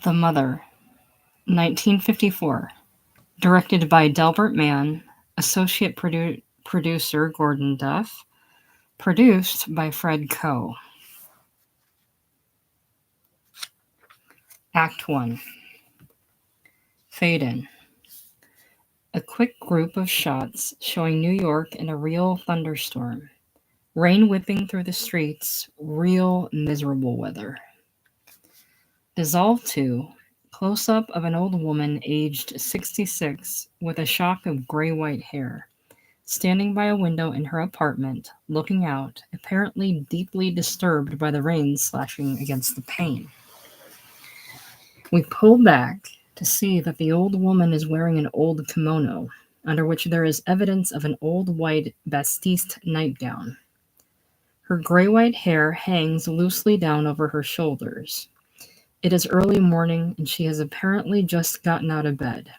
The Mother, 1954. Directed by Delbert Mann, associate producer Gordon Duff, produced by Fred Coe. Act 1. Fade in. A quick group of shots showing New York in a real thunderstorm. Rain whipping through the streets, real miserable weather. Dissolve 2. Close-up of an old woman aged 66 with a shock of gray-white hair, standing by a window in her apartment, looking out, apparently deeply disturbed by the rain slashing against the pane. We pull back to see that the old woman is wearing an old kimono, under which there is evidence of an old white batiste nightgown. Her gray-white hair hangs loosely down over her shoulders. It is early morning, and she has apparently just gotten out of bed.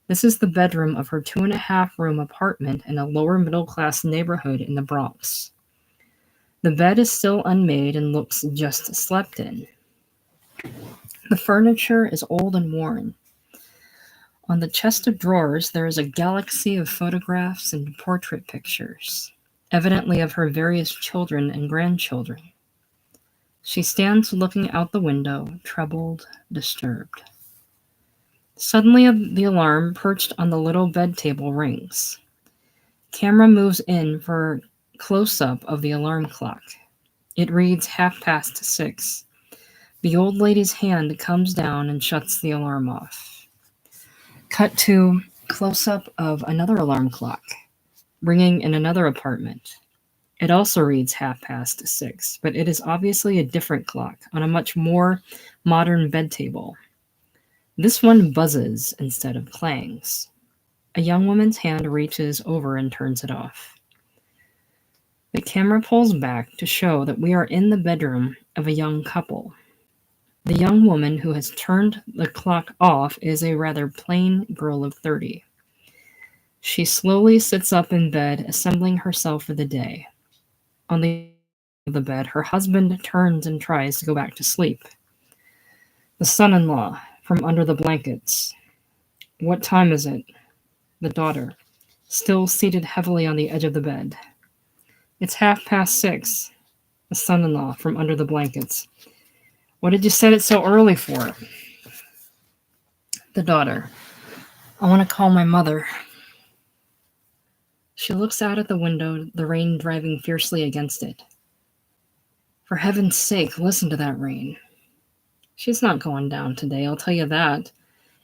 This is the bedroom of her 2.5-room apartment in a lower-middle-class neighborhood in the Bronx. The bed is still unmade and looks just slept in. The furniture is old and worn. On the chest of drawers, there is a galaxy of photographs and portrait pictures, evidently of her various children and grandchildren. She stands looking out the window, troubled, disturbed. Suddenly, the alarm perched on the little bed table rings. Camera moves in for a close-up of the alarm clock. It reads 6:30. The old lady's hand comes down and shuts the alarm off. Cut to close-up of another alarm clock, ringing in another apartment. It also reads 6:30, but it is obviously a different clock on a much more modern bed table. This one buzzes instead of clangs. A young woman's hand reaches over and turns it off. The camera pulls back to show that we are in the bedroom of a young couple. The young woman who has turned the clock off is a rather plain girl of 30. She slowly sits up in bed, assembling herself for the day. On the other side of the bed, her husband turns and tries to go back to sleep. The son-in-law, from under the blankets. What time is it? The daughter, still seated heavily on the edge of the bed. It's 6:30. The son-in-law, from under the blankets. What did you set it so early for? The daughter, I want to call my mother. She looks out at the window, the rain driving fiercely against it. For heaven's sake, listen to that rain. She's not going down today, I'll tell you that.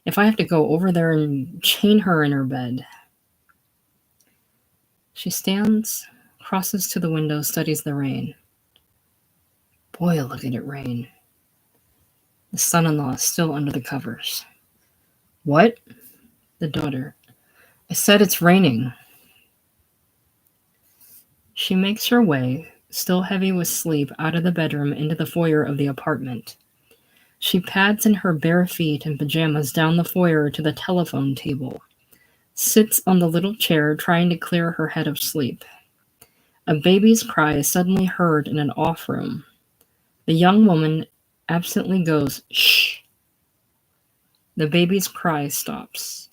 If I have to go over there and chain her in her bed. She stands, crosses to the window, studies the rain. Boy, look at it rain. The son-in-law is still under the covers. What? The daughter. I said it's raining. She makes her way, still heavy with sleep, out of the bedroom into the foyer of the apartment. She pads in her bare feet and pajamas down the foyer to the telephone table, sits on the little chair trying to clear her head of sleep. A baby's cry is suddenly heard in an off room. The young woman absently goes, "Shh." The baby's cry stops.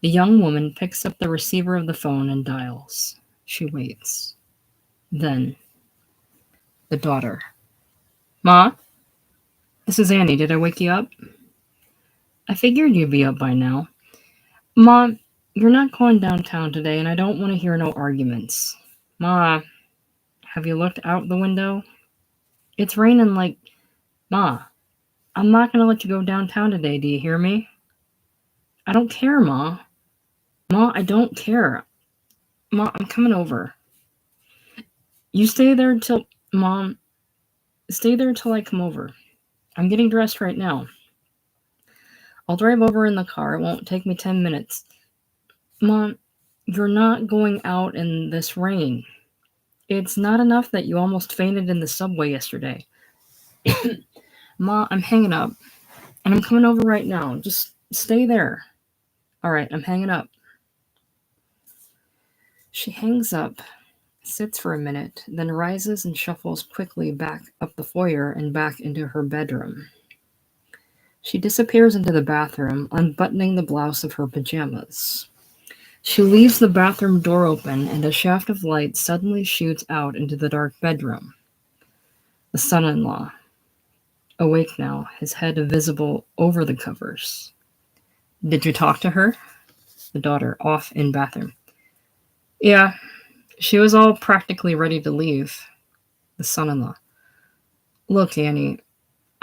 The young woman picks up the receiver of the phone and dials. She waits. Then, the daughter. Ma? This is Annie. Did I wake you up? I figured you'd be up by now. Ma, you're not going downtown today, and I don't want to hear no arguments. Ma, have you looked out the window? It's raining like... Ma, I'm not going to let you go downtown today, do you hear me? I don't care, Ma. Ma, I don't care. Ma, I'm coming over. You stay there till... Mom, stay there till I come over. I'm getting dressed right now. I'll drive over in the car. It won't take me 10 minutes. Mom, you're not going out in this rain. It's not enough that you almost fainted in the subway yesterday. Ma, I'm hanging up. And I'm coming over right now. Just stay there. All right, I'm hanging up. She hangs up, sits for a minute, then rises and shuffles quickly back up the foyer and back into her bedroom. She disappears into the bathroom, unbuttoning the blouse of her pajamas. She leaves the bathroom door open, and a shaft of light suddenly shoots out into the dark bedroom. The son-in-law, awake now, his head visible over the covers. Did you talk to her? The daughter, off in bathroom. Yeah, she was all practically ready to leave. The son-in-law. Look, Annie,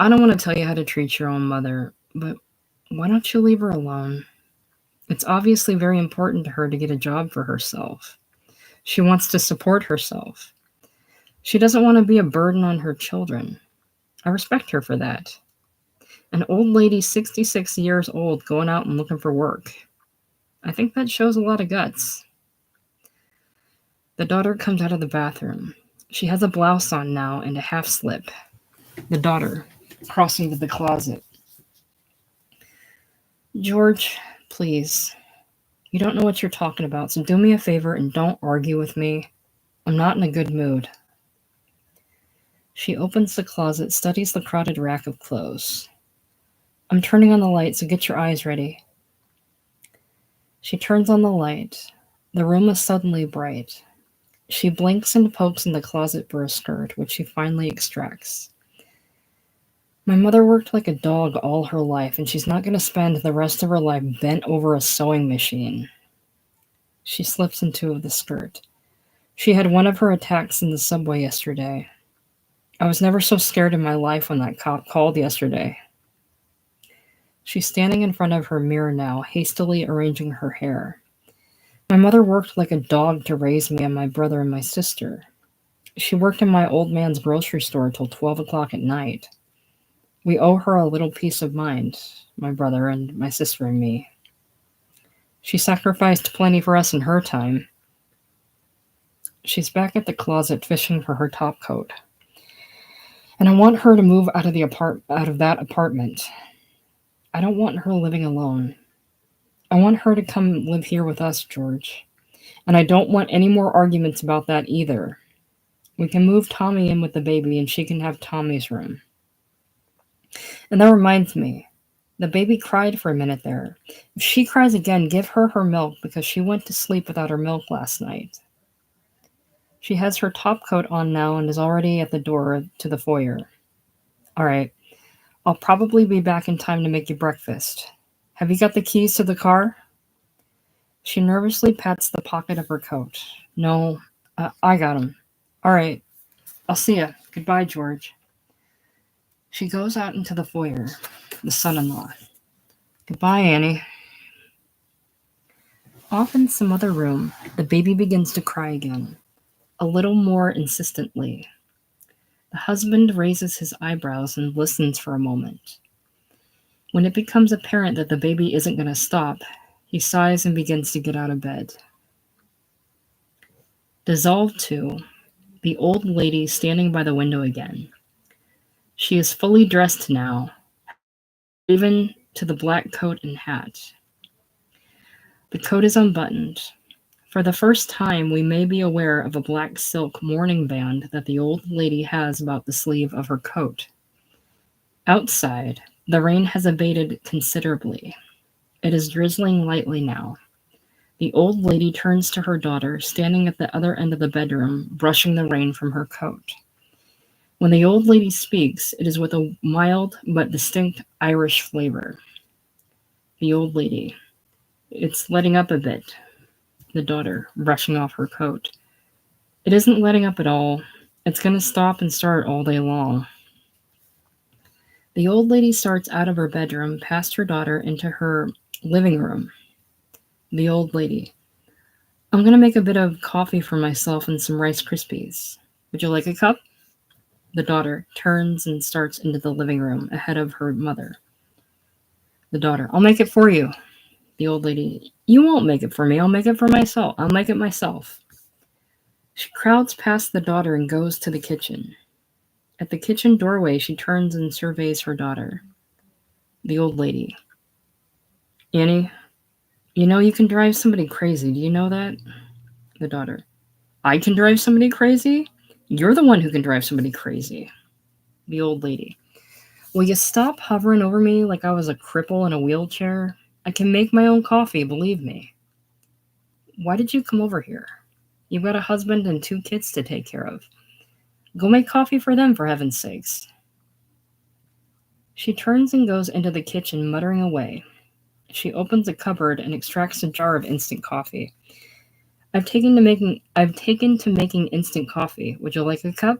I don't want to tell you how to treat your own mother, but why don't you leave her alone? It's obviously very important to her to get a job for herself. She wants to support herself. She doesn't want to be a burden on her children. I respect her for that. An old lady 66 years old going out and looking for work. I think that shows a lot of guts. The daughter comes out of the bathroom. She has a blouse on now and a half slip. The daughter, crossing to the closet. George, please. You don't know what you're talking about, so do me a favor and don't argue with me. I'm not in a good mood. She opens the closet, studies the crowded rack of clothes. I'm turning on the light, so get your eyes ready. She turns on the light. The room is suddenly bright. She blinks and pokes in the closet for a skirt, which she finally extracts. My mother worked like a dog all her life, and she's not going to spend the rest of her life bent over a sewing machine. She slips into the skirt. She had one of her attacks in the subway yesterday. I was never so scared in my life when that cop called yesterday. She's standing in front of her mirror now, hastily arranging her hair. My mother worked like a dog to raise me and my brother and my sister. She worked in my old man's grocery store till 12 o'clock at night. We owe her a little peace of mind, my brother and my sister and me. She sacrificed plenty for us in her time. She's back at the closet fishing for her top coat. And I want her to move out of that apartment. I don't want her living alone. I want her to come live here with us, George. And I don't want any more arguments about that either. We can move Tommy in with the baby and she can have Tommy's room. And that reminds me, the baby cried for a minute there. If she cries again, give her her milk because she went to sleep without her milk last night. She has her top coat on now and is already at the door to the foyer. All right, I'll probably be back in time to make you breakfast. Have you got the keys to the car? She nervously pats the pocket of her coat. No, I got them. All right, I'll see ya. Goodbye, George. She goes out into the foyer, the son-in-law. Goodbye, Annie. Off in some other room, the baby begins to cry again, a little more insistently. The husband raises his eyebrows and listens for a moment. When it becomes apparent that the baby isn't going to stop, he sighs and begins to get out of bed. Dissolved to the old lady standing by the window again. She is fully dressed now, even to the black coat and hat. The coat is unbuttoned. For the first time, we may be aware of a black silk mourning band that the old lady has about the sleeve of her coat. Outside, the rain has abated considerably. It is drizzling lightly now. The old lady turns to her daughter, standing at the other end of the bedroom, brushing the rain from her coat. When the old lady speaks, it is with a mild but distinct Irish flavor. The old lady. It's letting up a bit. The daughter, brushing off her coat. It isn't letting up at all. It's going to stop and start all day long. The old lady starts out of her bedroom, past her daughter, into her living room. The old lady. I'm going to make a bit of coffee for myself and some Rice Krispies. Would you like a cup? The daughter turns and starts into the living room ahead of her mother. The daughter. I'll make it for you. The old lady. You won't make it for me. I'll make it for myself. I'll make it myself. She crowds past the daughter and goes to the kitchen. At the kitchen doorway, she turns and surveys her daughter. The old lady. Annie, you know you can drive somebody crazy. Do you know that? The daughter. I can drive somebody crazy? You're the one who can drive somebody crazy. The old lady. Will you stop hovering over me like I was a cripple in a wheelchair? I can make my own coffee, believe me. Why did you come over here? You've got a husband and 2 kids to take care of. Go make coffee for them, for heaven's sakes. She turns and goes into the kitchen, muttering away. She opens a cupboard and extracts a jar of instant coffee. I've taken to making instant coffee. Would you like a cup?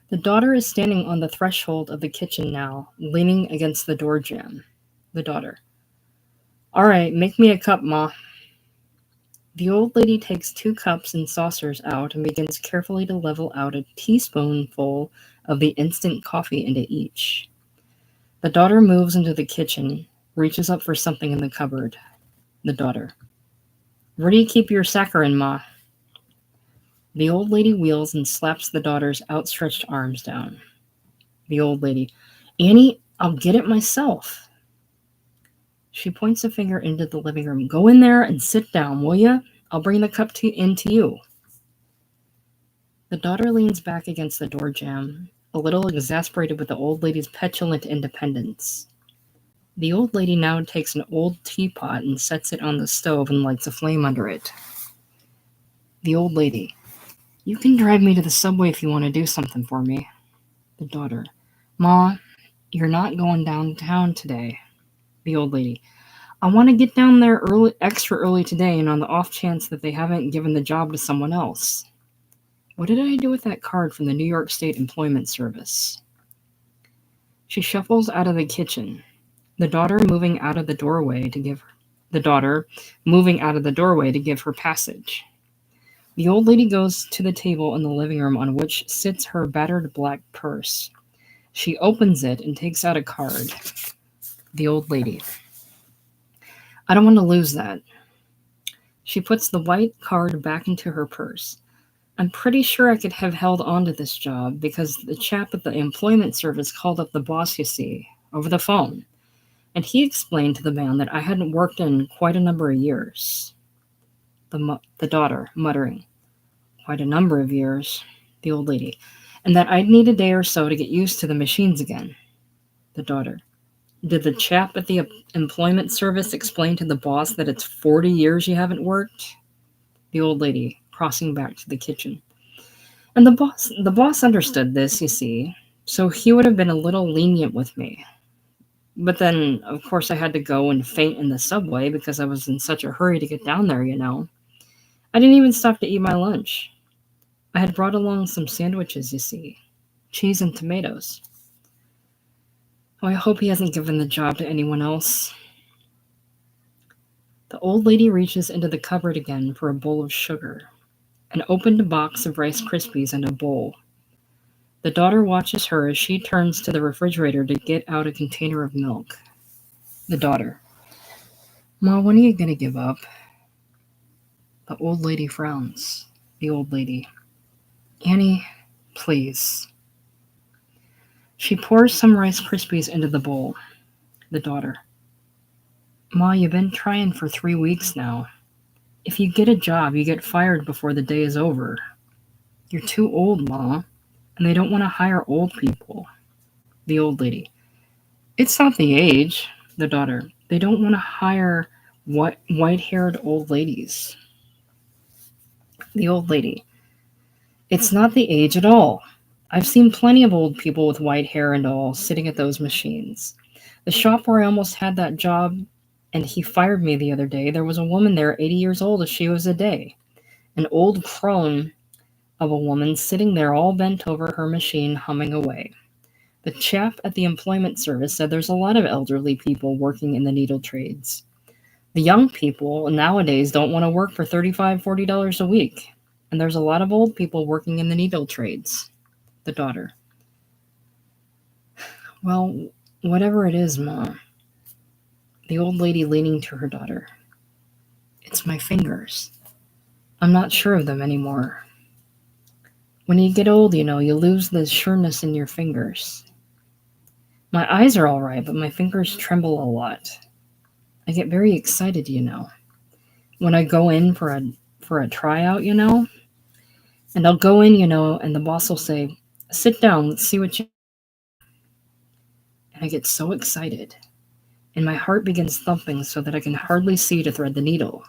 The daughter is standing on the threshold of the kitchen now, leaning against the door jamb. The daughter. All right, make me a cup, Ma. The old lady takes 2 cups and saucers out and begins carefully to level out a teaspoonful of the instant coffee into each. The daughter moves into the kitchen, reaches up for something in the cupboard. The daughter. Where do you keep your saccharin, Ma? The old lady wheels and slaps the daughter's outstretched arms down. The old lady. Annie, I'll get it myself. She points a finger into the living room. Go in there and sit down, will ya? I'll bring the cup into you. The daughter leans back against the door jamb, a little exasperated with the old lady's petulant independence. The old lady now takes an old teapot and sets it on the stove and lights a flame under it. The old lady. You can drive me to the subway if you want to do something for me. The daughter. Ma, you're not going downtown today. The old lady. I want to get down there extra early today, and on the off chance that they haven't given the job to someone else. What did I do with that card from the New York State Employment Service? She shuffles out of the kitchen, the daughter moving out of the doorway to give her passage. The old lady goes to the table in the living room on which sits her battered black purse. She opens it and takes out a card. The old lady. I don't want to lose that. She puts the white card back into her purse. I'm pretty sure I could have held on to this job because the chap at the employment service called up the boss, you see, over the phone. And he explained to the man that I hadn't worked in quite a number of years. The daughter, muttering, quite a number of years, the old lady, and that I'd need a day or so to get used to the machines again. The daughter. Did the chap at the employment service explain to the boss that it's 40 years you haven't worked? The old lady, crossing back to the kitchen. And the boss understood this, you see, so he would have been a little lenient with me. But then, of course, I had to go and faint in the subway because I was in such a hurry to get down there, you know. I didn't even stop to eat my lunch. I had brought along some sandwiches, you see, cheese and tomatoes. Oh, I hope he hasn't given the job to anyone else. The old lady reaches into the cupboard again for a bowl of sugar, an opened box of Rice Krispies, and a bowl. The daughter watches her as she turns to the refrigerator to get out a container of milk. The daughter. Ma, when are you going to give up? The old lady frowns. The old lady. Annie, please. She pours some Rice Krispies into the bowl. The daughter. Ma, you've been trying for 3 weeks now. If you get a job, you get fired before the day is over. You're too old, Ma, and they don't want to hire old people. The old lady. It's not the age. The daughter. They don't want to hire white-haired old ladies. The old lady. It's not the age at all. I've seen plenty of old people with white hair and all sitting at those machines. The shop where I almost had that job and he fired me the other day, there was a woman there 80 years old as she was a day. An old crone of a woman sitting there all bent over her machine humming away. The chap at the employment service said there's a lot of elderly people working in the needle trades. The young people nowadays don't want to work for $35, $40 a week. And there's a lot of old people working in the needle trades. The daughter. Well, whatever it is, Ma. The old lady leaning to her daughter. It's my fingers. I'm not sure of them anymore. When you get old, you know, you lose the sureness in your fingers. My eyes are all right, but my fingers tremble a lot. I get very excited, you know. When I go in for a tryout, you know, and I'll go in, you know, and the boss will say, sit down, let's see what you and I get so excited, and my heart begins thumping so that I can hardly see to thread the needle.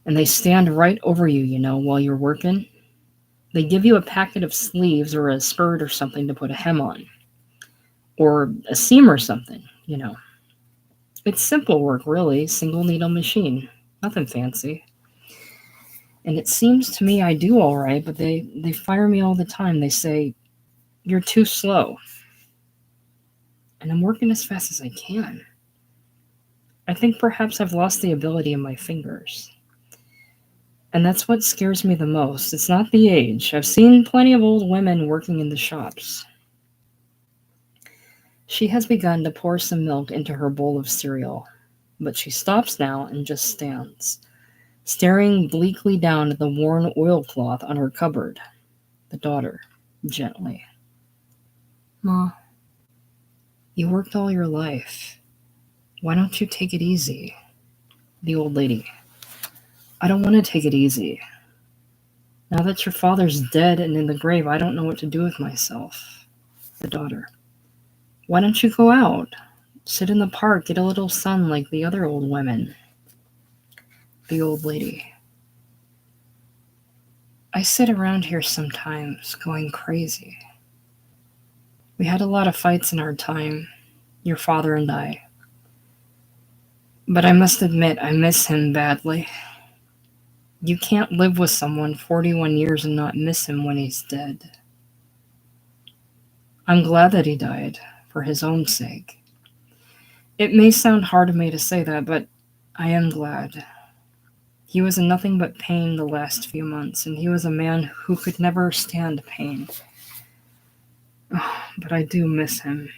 And they stand right over you, while you're working. They give you a packet of sleeves or a skirt or something to put a hem on, or a seam or something. It's simple work, really, single needle machine, nothing fancy. And it seems to me I do all right, but they fire me all the time. They say, "You're too slow." And I'm working as fast as I can. I think perhaps I've lost the ability in my fingers. And that's what scares me the most. It's not the age. I've seen plenty of old women working in the shops. She has begun to pour some milk into her bowl of cereal, but she stops now and just stands, staring bleakly down at the worn oilcloth on her cupboard. The daughter, gently. "Ma, you worked all your life. Why don't you take it easy?" The old lady. "I don't want to take it easy. Now that your father's dead and in the grave, I don't know what to do with myself." The daughter. "Why don't you go out? Sit in the park, get a little sun like the other old women." The old lady. "I sit around here sometimes, going crazy. We had a lot of fights in our time, your father and I. But I must admit, I miss him badly. You can't live with someone 41 years and not miss him when he's dead. I'm glad that he died, for his own sake. It may sound hard of me to say that, but I am glad. He was in nothing but pain the last few months, and he was a man who could never stand pain. Oh, but I do miss him."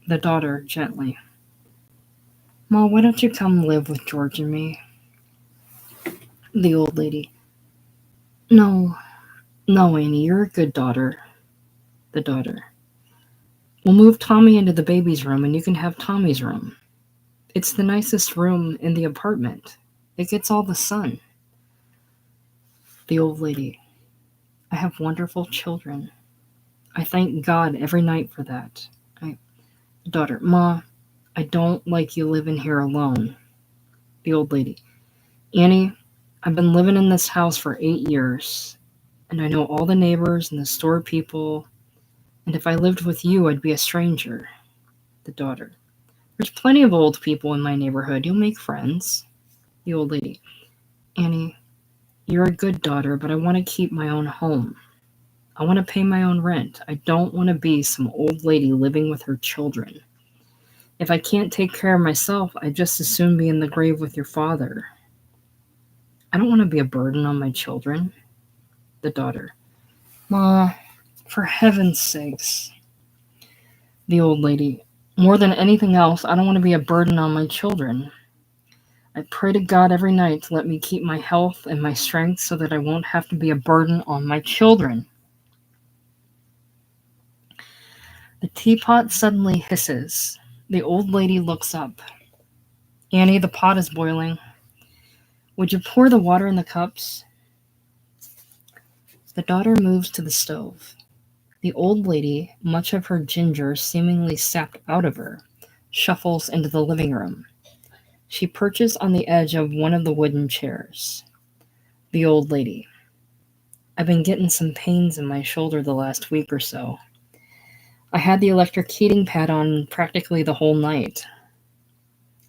The daughter, gently. "Ma, why don't you come live with George and me?" The old lady. No, Annie, you're a good daughter." The daughter. "We'll move Tommy into the baby's room, and you can have Tommy's room. It's the nicest room in the apartment. It gets all the sun." The old lady. "I have wonderful children. I thank God every night for that. The daughter. Ma, I don't like you living here alone." The old lady. "Annie, I've been living in this house for 8 years, and I know all the neighbors and the store people, and if I lived with you, I'd be a stranger." The daughter. "There's plenty of old people in my neighborhood. You'll make friends." The old lady. "Annie, you're a good daughter, but I want to keep my own home. I want to pay my own rent. I don't want to be some old lady living with her children. If I can't take care of myself, I'd just as soon be in the grave with your father. I don't want to be a burden on my children." The daughter. "Ma, for heaven's sakes." The old lady. "More than anything else, I don't want to be a burden on my children. I pray to God every night to let me keep my health and my strength so that I won't have to be a burden on my children." The teapot suddenly hisses. The old lady looks up. "Annie, the pot is boiling. Would you pour the water in the cups?" The daughter moves to the stove. The old lady, much of her ginger seemingly sapped out of her, shuffles into the living room. She perches on the edge of one of the wooden chairs. The old lady. "I've been getting some pains in my shoulder the last week or so. I had the electric heating pad on practically the whole night."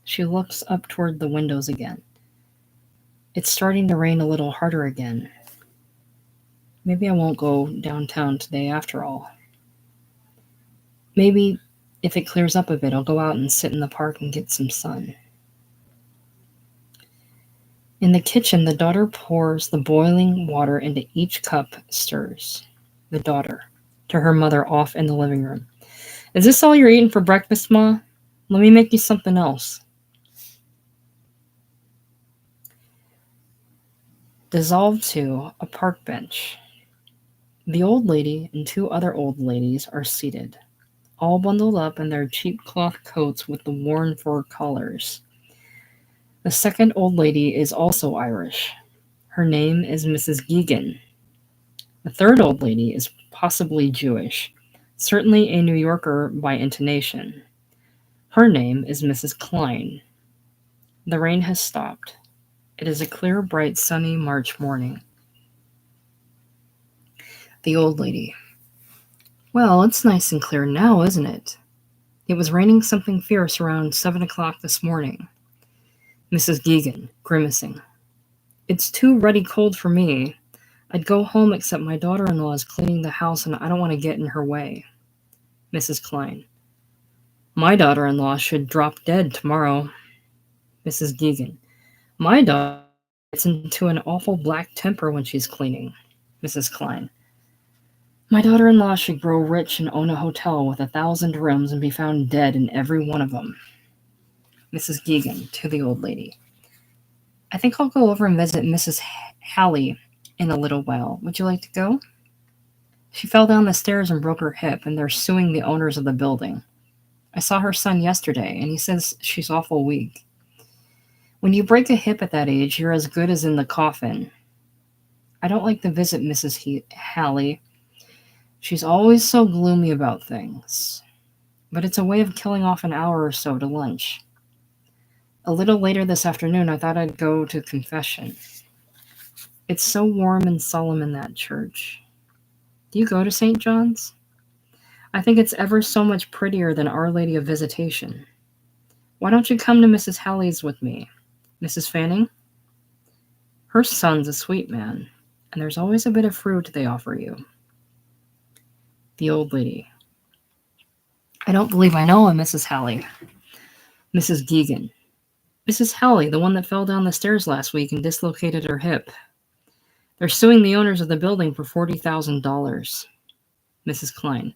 She looks up toward the windows again. "It's starting to rain a little harder again. Maybe I won't go downtown today after all. Maybe, if it clears up a bit, I'll go out and sit in the park and get some sun." In the kitchen, the daughter pours the boiling water into each cup, stirs. The daughter, to her mother off in the living room. "Is this all you're eating for breakfast, Ma? Let me make you something else." Dissolved to a park bench. The old lady and 2 other old ladies are seated, all bundled up in their cheap cloth coats with the worn fur collars. The second old lady is also Irish. Her name is Mrs. Geoghegan. The third old lady is possibly Jewish. certainly a New Yorker by intonation. Her name is Mrs. Klein. The rain has stopped. It is a clear, bright, sunny March morning. The old lady. Well, it's nice and clear now, isn't it? It was raining something fierce around 7 o'clock this morning. Mrs. Geegan, grimacing. It's too ruddy cold for me. I'd go home except my daughter-in-law is cleaning the house and I don't want to get in her way. Mrs. Klein. My daughter-in-law should drop dead tomorrow. Mrs. Geegan. My daughter gets into an awful black temper when she's cleaning. Mrs. Klein. My daughter-in-law should grow rich and own a hotel with 1,000 rooms and be found dead in every one of them. Mrs. Geegan to the old lady. I think I'll go over and visit Mrs. Hallie in a little while. Would you like to go? She fell down the stairs and broke her hip, and they're suing the owners of the building. I saw her son yesterday, and he says she's awful weak. When you break a hip at that age, you're as good as in the coffin. I don't like to visit Mrs. Hallie. She's always so gloomy about things. But it's a way of killing off an hour or so to lunch. A little later this afternoon, I thought I'd go to confession. It's so warm and solemn in that church. Do you go to St. John's? I think it's ever so much prettier than Our Lady of Visitation. Why don't you come to Mrs. Hallie's with me? Mrs. Fanning? Her son's a sweet man, and there's always a bit of fruit they offer you. The old lady. I don't believe I know a Mrs. Hallie. Mrs. Geegan. Mrs. Hallie, the one that fell down the stairs last week and dislocated her hip. They're suing the owners of the building for $40,000. Mrs. Klein.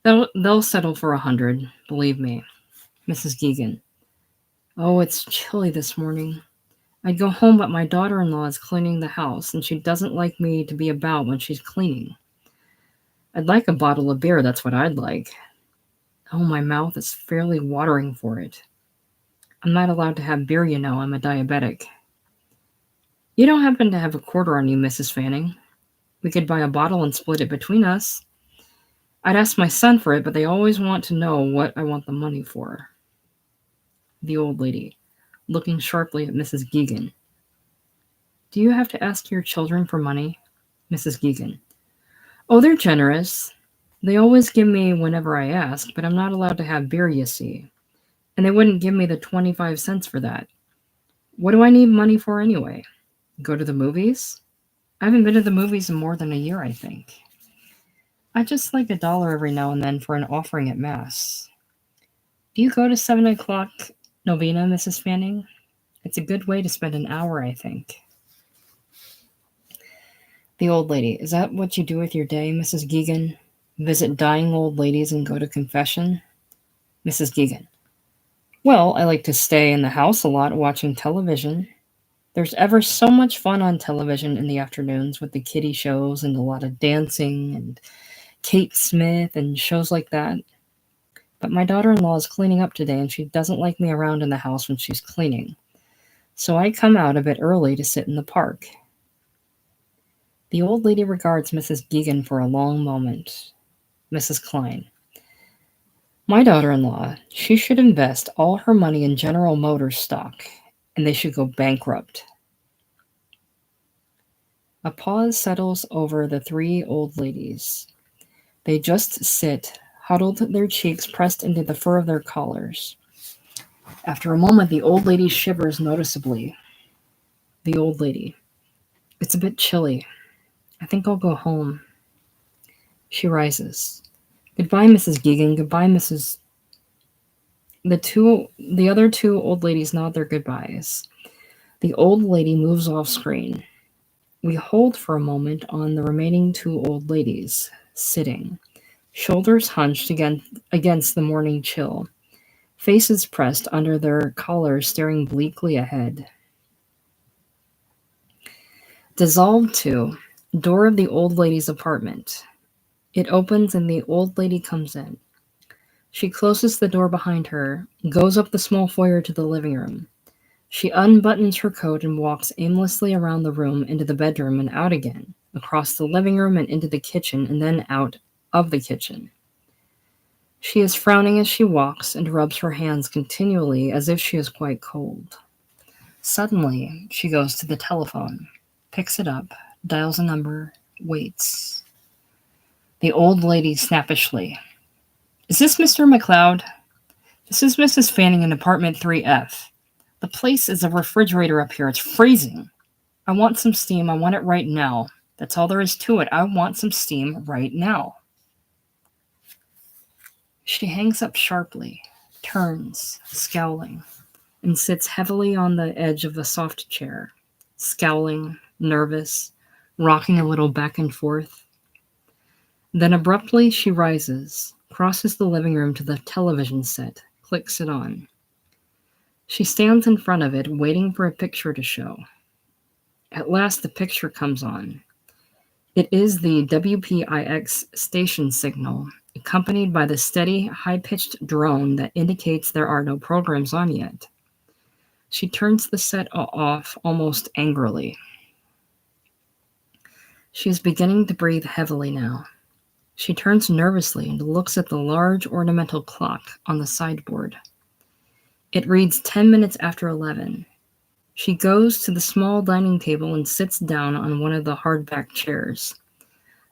They'll settle for 100, believe me. Mrs. Geegan. Oh, it's chilly this morning. I'd go home, but my daughter-in-law is cleaning the house, and she doesn't like me to be about when she's cleaning. I'd like a bottle of beer, that's what I'd like. Oh, my mouth is fairly watering for it. I'm not allowed to have beer, you know. I'm a diabetic. You don't happen to have a quarter on you, Mrs. Fanning. We could buy a bottle and split it between us. I'd ask my son for it, but they always want to know what I want the money for. The old lady, looking sharply at Mrs. Geegan. Do you have to ask your children for money? Mrs. Geegan. Oh, they're generous. They always give me whenever I ask, but I'm not allowed to have beer, you see. And they wouldn't give me the 25 cents for that. What do I need money for anyway? Go to the movies? I haven't been to the movies in more than a year, I think. I just like $1 every now and then for an offering at Mass. Do you go to 7 o'clock novena, Mrs. Fanning? It's a good way to spend an hour, I think. The old lady. Is that what you do with your day, Mrs. Geegan? Visit dying old ladies and go to confession? Mrs. Geegan. Well, I like to stay in the house a lot watching television. There's ever so much fun on television in the afternoons with the kiddie shows and a lot of dancing and Kate Smith and shows like that. But my daughter-in-law is cleaning up today and she doesn't like me around in the house when she's cleaning. So I come out a bit early to sit in the park. The old lady regards Mrs. Geegan for a long moment. Mrs. Klein. My daughter-in-law, she should invest all her money in General Motors stock, and they should go bankrupt. A pause settles over the three old ladies. They just sit, huddled, their cheeks pressed into the fur of their collars. After a moment, the old lady shivers noticeably. The old lady. It's a bit chilly. I think I'll go home. She rises. Goodbye, Mrs. Geegan. Goodbye, Mrs. The other two old ladies nod their goodbyes. The old lady moves off screen. We hold for a moment on the remaining two old ladies, sitting, shoulders hunched against the morning chill, faces pressed under their collars, staring bleakly ahead. Dissolved to door of the old lady's apartment. It opens and the old lady comes in. She closes the door behind her, goes up the small foyer to the living room. She unbuttons her coat and walks aimlessly around the room into the bedroom and out again, across the living room and into the kitchen and then out of the kitchen. She is frowning as she walks and rubs her hands continually as if she is quite cold. Suddenly, she goes to the telephone, picks it up, dials a number, waits. The old lady snappishly. Is this Mr. McLeod? This is Mrs. Fanning in apartment 3F. The place is a refrigerator up here. It's freezing. I want some steam. I want it right now. That's all there is to it. I want some steam right now. She hangs up sharply, turns, scowling, and sits heavily on the edge of the soft chair, scowling, nervous, rocking a little back and forth. Then abruptly she rises, crosses the living room to the television set, clicks it on. She stands in front of it, waiting for a picture to show. At last the picture comes on. It is the WPIX station signal, accompanied by the steady, high-pitched drone that indicates there are no programs on yet. She turns the set off almost angrily. She is beginning to breathe heavily now. She turns nervously and looks at the large ornamental clock on the sideboard. It reads 10 minutes after 11. She goes to the small dining table and sits down on one of the hardback chairs.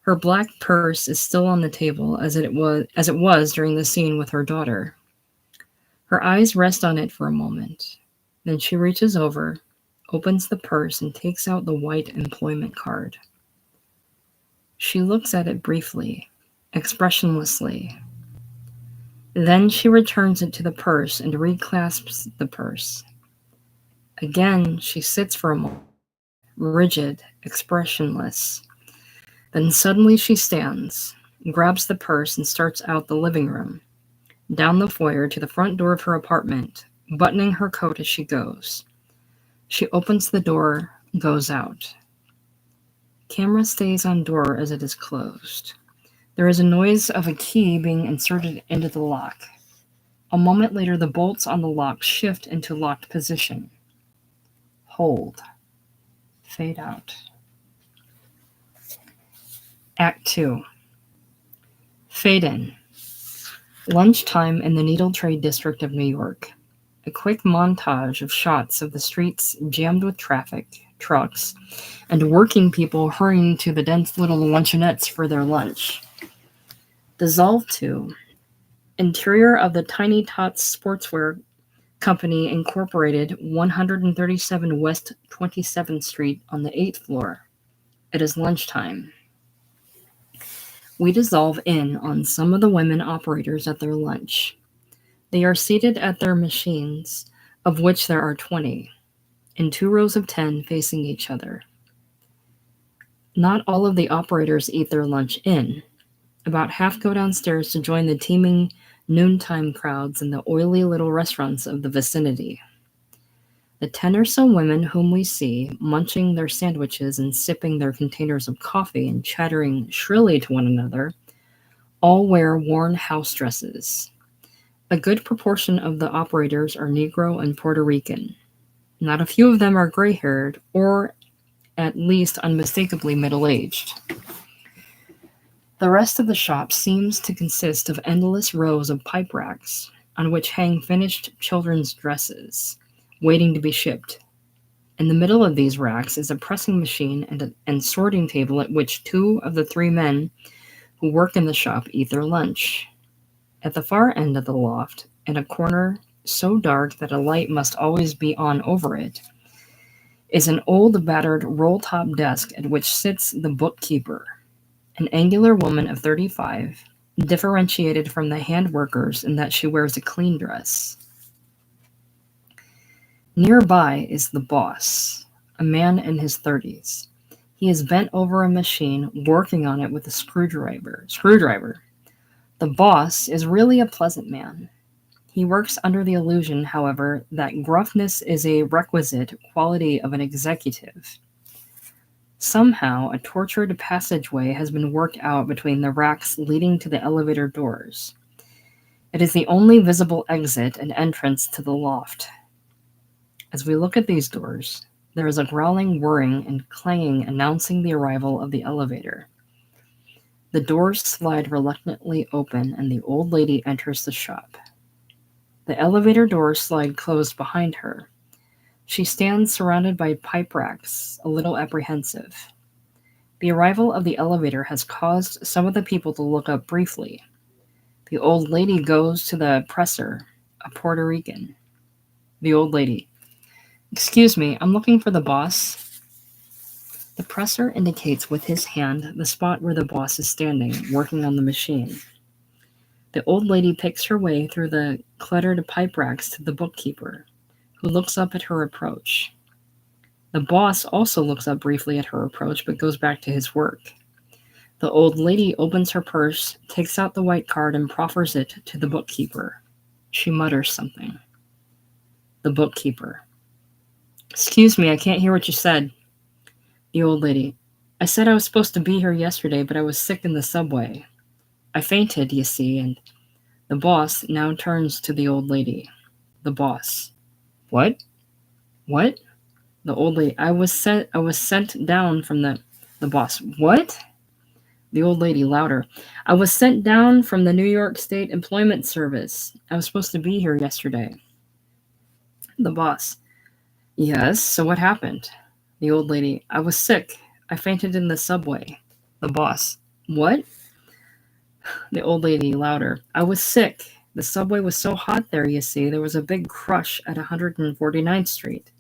Her black purse is still on the table as it was during the scene with her daughter. Her eyes rest on it for a moment. Then she reaches over, opens the purse, and takes out the white employment card. She looks at it briefly, expressionlessly. Then she returns it to the purse and reclasps the purse. Again, she sits for a moment, rigid, expressionless. Then suddenly she stands, grabs the purse, and starts out the living room, down the foyer to the front door of her apartment, buttoning her coat as she goes. She opens the door, goes out. Camera stays on door as it is closed. There is a noise of a key being inserted into the lock. A moment later, the bolts on the lock shift into locked position. Hold. Fade out. Act 2. Fade in. Lunchtime in the Needle Trade District of New York. A quick montage of shots of the streets jammed with traffic, trucks, and working people hurrying to the dense little luncheonettes for their lunch. Dissolve to interior of the Tiny Tots Sportswear Company Incorporated, 137 West 27th Street on the 8th floor. It is lunchtime. We dissolve in on some of the women operators at their lunch. They are seated at their machines, of which there are 20, in 2 rows of 10 facing each other. Not all of the operators eat their lunch in. About half go downstairs to join the teeming noontime crowds in the oily little restaurants of the vicinity. The 10 or so women whom we see, munching their sandwiches and sipping their containers of coffee and chattering shrilly to one another, all wear worn house dresses. A good proportion of the operators are Negro and Puerto Rican. Not a few of them are gray-haired, or at least unmistakably middle-aged. The rest of the shop seems to consist of endless rows of pipe racks, on which hang finished children's dresses, waiting to be shipped. In the middle of these racks is a pressing machine and sorting table at which 2 of the 3 men who work in the shop eat their lunch. At the far end of the loft, in a corner so dark that a light must always be on over it, is an old battered roll-top desk at which sits the bookkeeper, an angular woman of 35, differentiated from the hand workers in that she wears a clean dress. Nearby is the boss, a man in his 30s. He is bent over a machine, working on it with a screwdriver. The boss is really a pleasant man. He works under the illusion, however, that gruffness is a requisite quality of an executive. Somehow, a tortured passageway has been worked out between the racks leading to the elevator doors. It is the only visible exit and entrance to the loft. As we look at these doors, there is a growling whirring and clanging announcing the arrival of the elevator. The doors slide reluctantly open and the old lady enters the shop. The elevator doors slide closed behind her. She stands surrounded by pipe racks, a little apprehensive. The arrival of the elevator has caused some of the people to look up briefly. The old lady goes to the presser, a Puerto Rican. The old lady. Excuse me, I'm looking for the boss. The presser indicates with his hand the spot where the boss is standing, working on the machine. The old lady picks her way through the cluttered pipe racks to the bookkeeper, who looks up at her approach. The boss also looks up briefly at her approach, but goes back to his work. The old lady opens her purse, takes out the white card, and proffers it to the bookkeeper. She mutters something. The bookkeeper. Excuse me, I can't hear what you said. The old lady. I said I was supposed to be here yesterday, but I was sick in the subway. I fainted, you see, and the boss now turns to the old lady. The boss. What? What? The old lady. I was sent down from the boss. What? The old lady louder. I was sent down from the New York State Employment Service. I was supposed to be here yesterday. The boss. Yes, so what happened? The old lady. I was sick. I fainted in the subway. The boss. What? The old lady louder. I was sick. The subway was so hot there, you see. There was a big crush at 149th Street.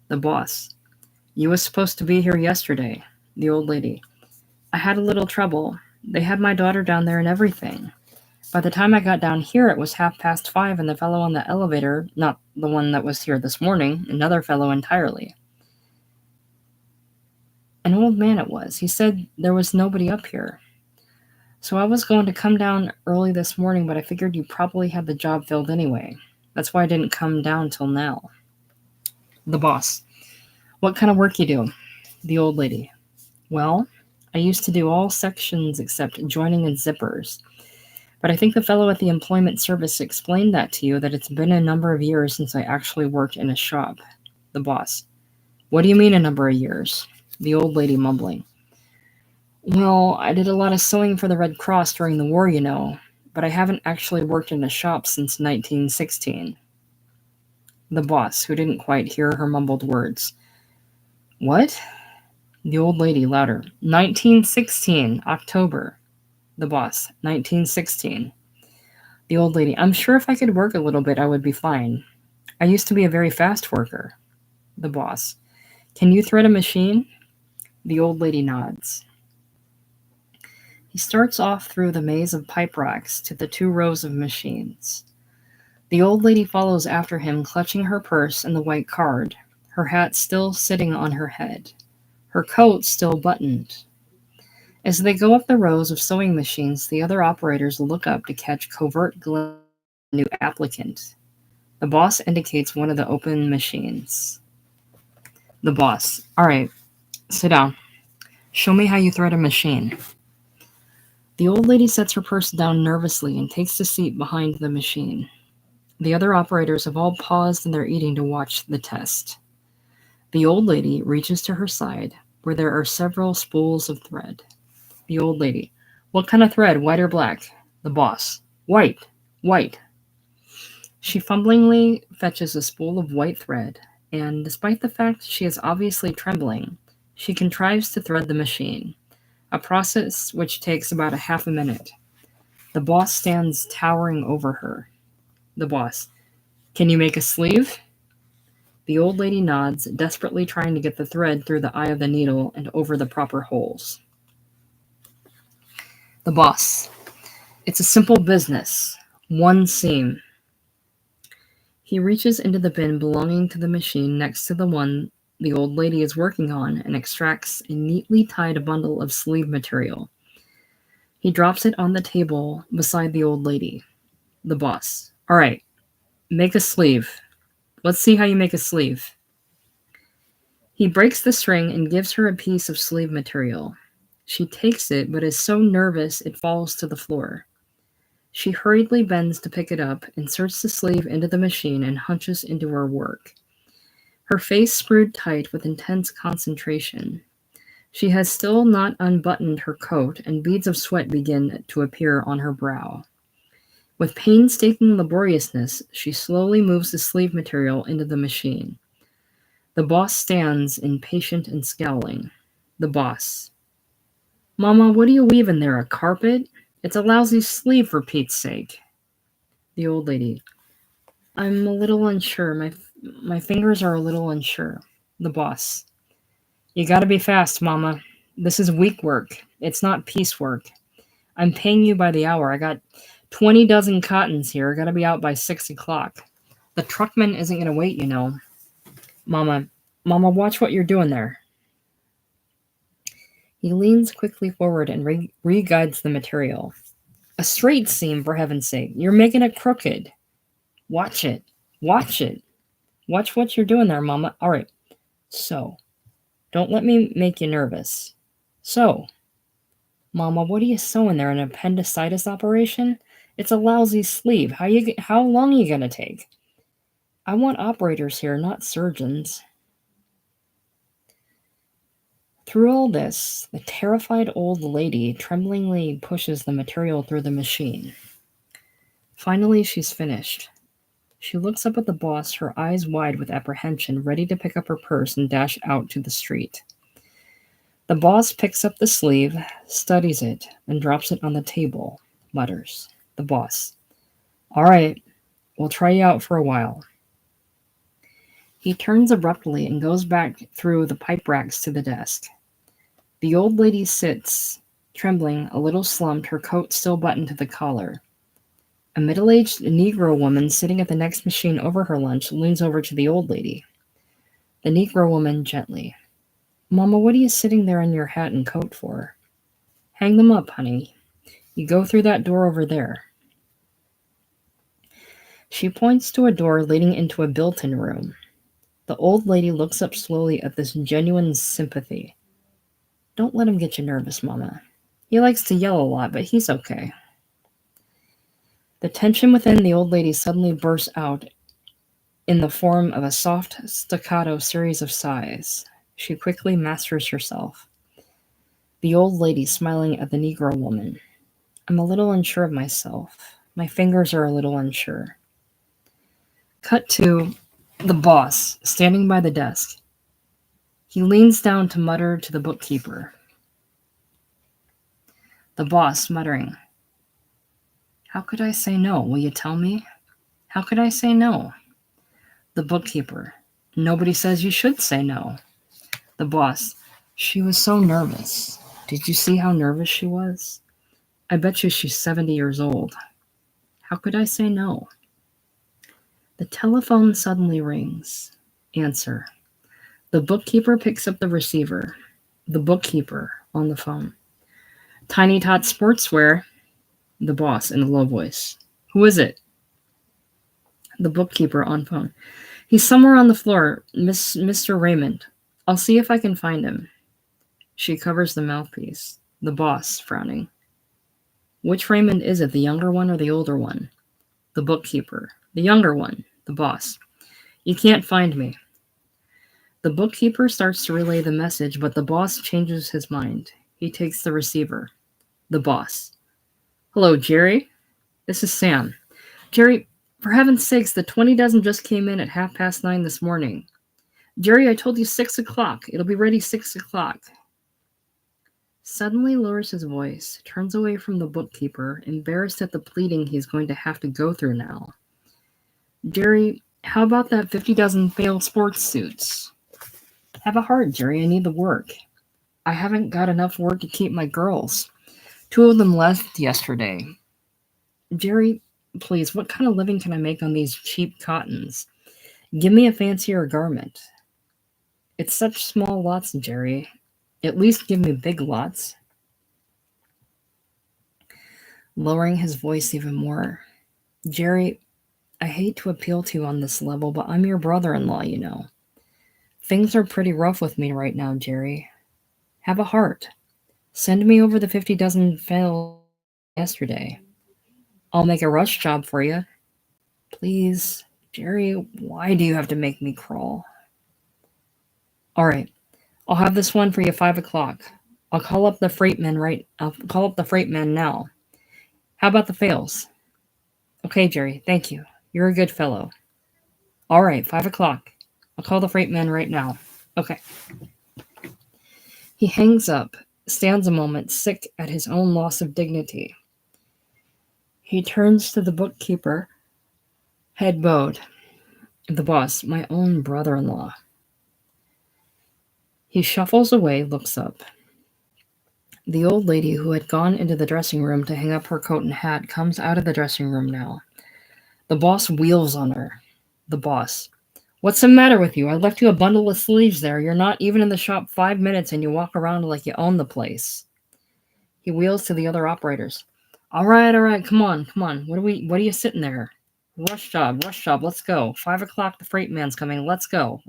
The boss. You was supposed to be here yesterday. The old lady. I had a little trouble. They had my daughter down there and everything. By the time I got down here, it was 5:30, and the fellow on the elevator, not the one that was here this morning, another fellow entirely. An old man it was. He said there was nobody up here. So I was going to come down early this morning, but I figured you probably had the job filled anyway. That's why I didn't come down till now. The boss. What kind of work you do? The old lady. Well, I used to do all sections except joining and zippers. But I think the fellow at the employment service explained that to you, that it's been a number of years since I actually worked in a shop. The boss. What do you mean a number of years? The old lady mumbling. Well, I did a lot of sewing for the Red Cross during the war, you know, but I haven't actually worked in a shop since 1916. The boss, who didn't quite hear her mumbled words. What? The old lady louder. 1916, October. The boss. 1916. The old lady. I'm sure if I could work a little bit, I would be fine. I used to be a very fast worker. The boss. Can you thread a machine? The old lady nods. He starts off through the maze of pipe racks to the 2 rows of machines. The old lady follows after him, clutching her purse and the white card, her hat still sitting on her head, her coat still buttoned. As they go up the rows of sewing machines, the other operators look up to catch covert glimpses of the new applicant. The boss indicates one of the open machines. The boss. All right, sit down. Show me how you thread a machine. The old lady sets her purse down nervously and takes a seat behind the machine. The other operators have all paused in their eating to watch the test. The old lady reaches to her side, where there are several spools of thread. The old lady. What kind of thread, white or black? The boss. White. White. She fumblingly fetches a spool of white thread, and despite the fact she is obviously trembling, she contrives to thread the machine, a process which takes about a half a minute. The boss stands towering over her. The boss. Can you make a sleeve? The old lady nods, desperately trying to get the thread through the eye of the needle and over the proper holes. The boss. It's a simple business. 1 seam. He reaches into the bin belonging to the machine next to the one the old lady is working on and extracts a neatly tied bundle of sleeve material. He drops it on the table beside the old lady. The boss. All right, make a sleeve. Let's see how you make a sleeve. He breaks the string and gives her a piece of sleeve material. She takes it, but is so nervous it falls to the floor. She hurriedly bends to pick it up, inserts the sleeve into the machine, and hunches into her work. Her face screwed tight with intense concentration. She has still not unbuttoned her coat, and beads of sweat begin to appear on her brow. With painstaking laboriousness, she slowly moves the sleeve material into the machine. The boss stands, impatient and scowling. The boss. Mama, what are you weaving there, a carpet? It's a lousy sleeve, for Pete's sake. The old lady. I'm a little unsure. My fingers are a little unsure. The boss. You gotta be fast, Mama. This is week work. It's not piecework. I'm paying you by the hour. I got 20 dozen cottons here. Gotta be out by 6 o'clock. The truckman isn't gonna wait, you know. Mama, watch what you're doing there. He leans quickly forward and re-guides the material. A straight seam, for heaven's sake. You're making it crooked. Watch it. Watch it. Watch what you're doing there, Mama. All right. So, don't let me make you nervous. So, Mama, what are you sewing there? An appendicitis operation? It's a lousy sleeve. How long are you gonna take? I want operators here, not surgeons. Through all this, the terrified old lady tremblingly pushes the material through the machine. Finally, she's finished. She looks up at the boss, her eyes wide with apprehension, ready to pick up her purse and dash out to the street. The boss picks up the sleeve, studies it, and drops it on the table, mutters. The boss. All right, we'll try you out for a while. He turns abruptly and goes back through the pipe racks to the desk. The old lady sits, trembling, a little slumped, her coat still buttoned to the collar. A middle-aged Negro woman sitting at the next machine over her lunch leans over to the old lady. The Negro woman gently. Mama, what are you sitting there in your hat and coat for? Hang them up, honey. You go through that door over there. She points to a door leading into a built-in room. The old lady looks up slowly at this genuine sympathy. Don't let him get you nervous, Mama. He likes to yell a lot, but he's okay. The tension within the old lady suddenly bursts out in the form of a soft, staccato series of sighs. She quickly masters herself. The old lady smiling at the Negro woman. I'm a little unsure of myself. My fingers are a little unsure. Cut to the boss, standing by the desk. He leans down to mutter to the bookkeeper. The boss, muttering. How could I say no? Will you tell me? How could I say no? The bookkeeper. Nobody says you should say no. The boss. She was so nervous. Did you see how nervous she was? I bet you she's 70 years old. How could I say no? The telephone suddenly rings. Answer. The bookkeeper picks up the receiver. The bookkeeper on the phone. Tiny Tot Sportswear. The boss in a low voice. Who is it? The bookkeeper on phone. He's somewhere on the floor, Mr. Raymond. I'll see if I can find him. She covers the mouthpiece. The boss, frowning. Which Raymond is it, the younger one or the older one? The bookkeeper. The younger one. The boss. You can't find me. The bookkeeper starts to relay the message, but the boss changes his mind. He takes the receiver. The boss. Hello, Jerry. This is Sam. Jerry, for heaven's sakes, the 20 dozen just came in at 9:30 this morning. Jerry, I told you 6 o'clock. It'll be ready 6 o'clock. Suddenly lowers his voice, turns away from the bookkeeper, embarrassed at the pleading he's going to have to go through now. Jerry, how about that 50 dozen failed sports suits? Have a heart, Jerry. I need the work. I haven't got enough work to keep my girls. 2 of them left yesterday. Jerry, please, what kind of living can I make on these cheap cottons? Give me a fancier garment. It's such small lots, Jerry. At least give me big lots. Lowering his voice even more. Jerry, I hate to appeal to you on this level, but I'm your brother-in-law, you know. Things are pretty rough with me right now, Jerry. Have a heart. Send me over the 50 dozen failed yesterday. I'll make a rush job for you. Please, Jerry, why do you have to make me crawl? All right, I'll have this one for you 5 o'clock. I'll call up the freight man now. How about the fails? Okay, Jerry, thank you. You're a good fellow. All right, 5 o'clock. I'll call the freight man right now. Okay. He hangs up, stands a moment, sick at his own loss of dignity. He turns to the bookkeeper, head bowed. The boss, my own brother-in-law. He shuffles away, looks up. The old lady who had gone into the dressing room to hang up her coat and hat comes out of the dressing room now. The boss wheels on her. The boss. What's the matter with you? I left you a bundle of sleeves there. You're not even in the shop 5 minutes and you walk around like you own the place. He wheels to the other operators. All right, come on. What are you sitting there? Rush job, let's go. 5 o'clock, the freight man's coming. Let's go.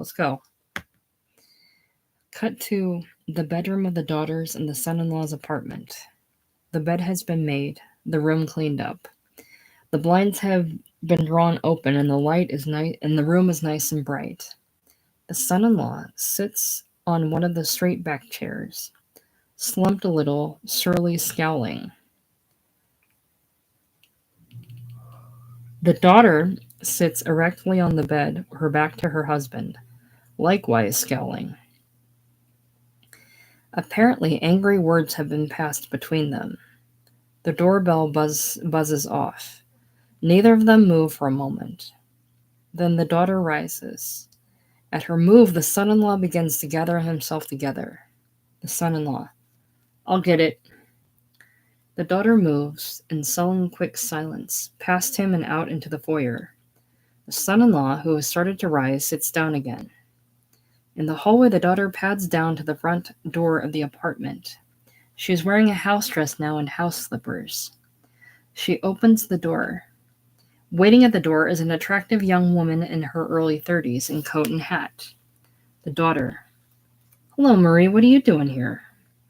Cut to the bedroom of the daughters and the son-in-law's apartment. The bed has been made, the room cleaned up. The blinds have been drawn open and the light is nice and the room is nice and bright. The son-in-law sits on one of the straight back chairs, slumped a little, surly scowling. The daughter sits erectly on the bed, her back to her husband, likewise scowling. Apparently, angry words have been passed between them. The doorbell buzzes off. Neither of them move for a moment. Then the daughter rises. At her move, the son-in-law begins to gather himself together. The son-in-law. I'll get it. The daughter moves, in sullen, quick silence, past him and out into the foyer. The son-in-law, who has started to rise, sits down again. In the hallway, the daughter pads down to the front door of the apartment. She is wearing a house dress now and house slippers. She opens the door. Waiting at the door is an attractive young woman in her early 30s in coat and hat. The daughter. Hello, Marie, what are you doing here?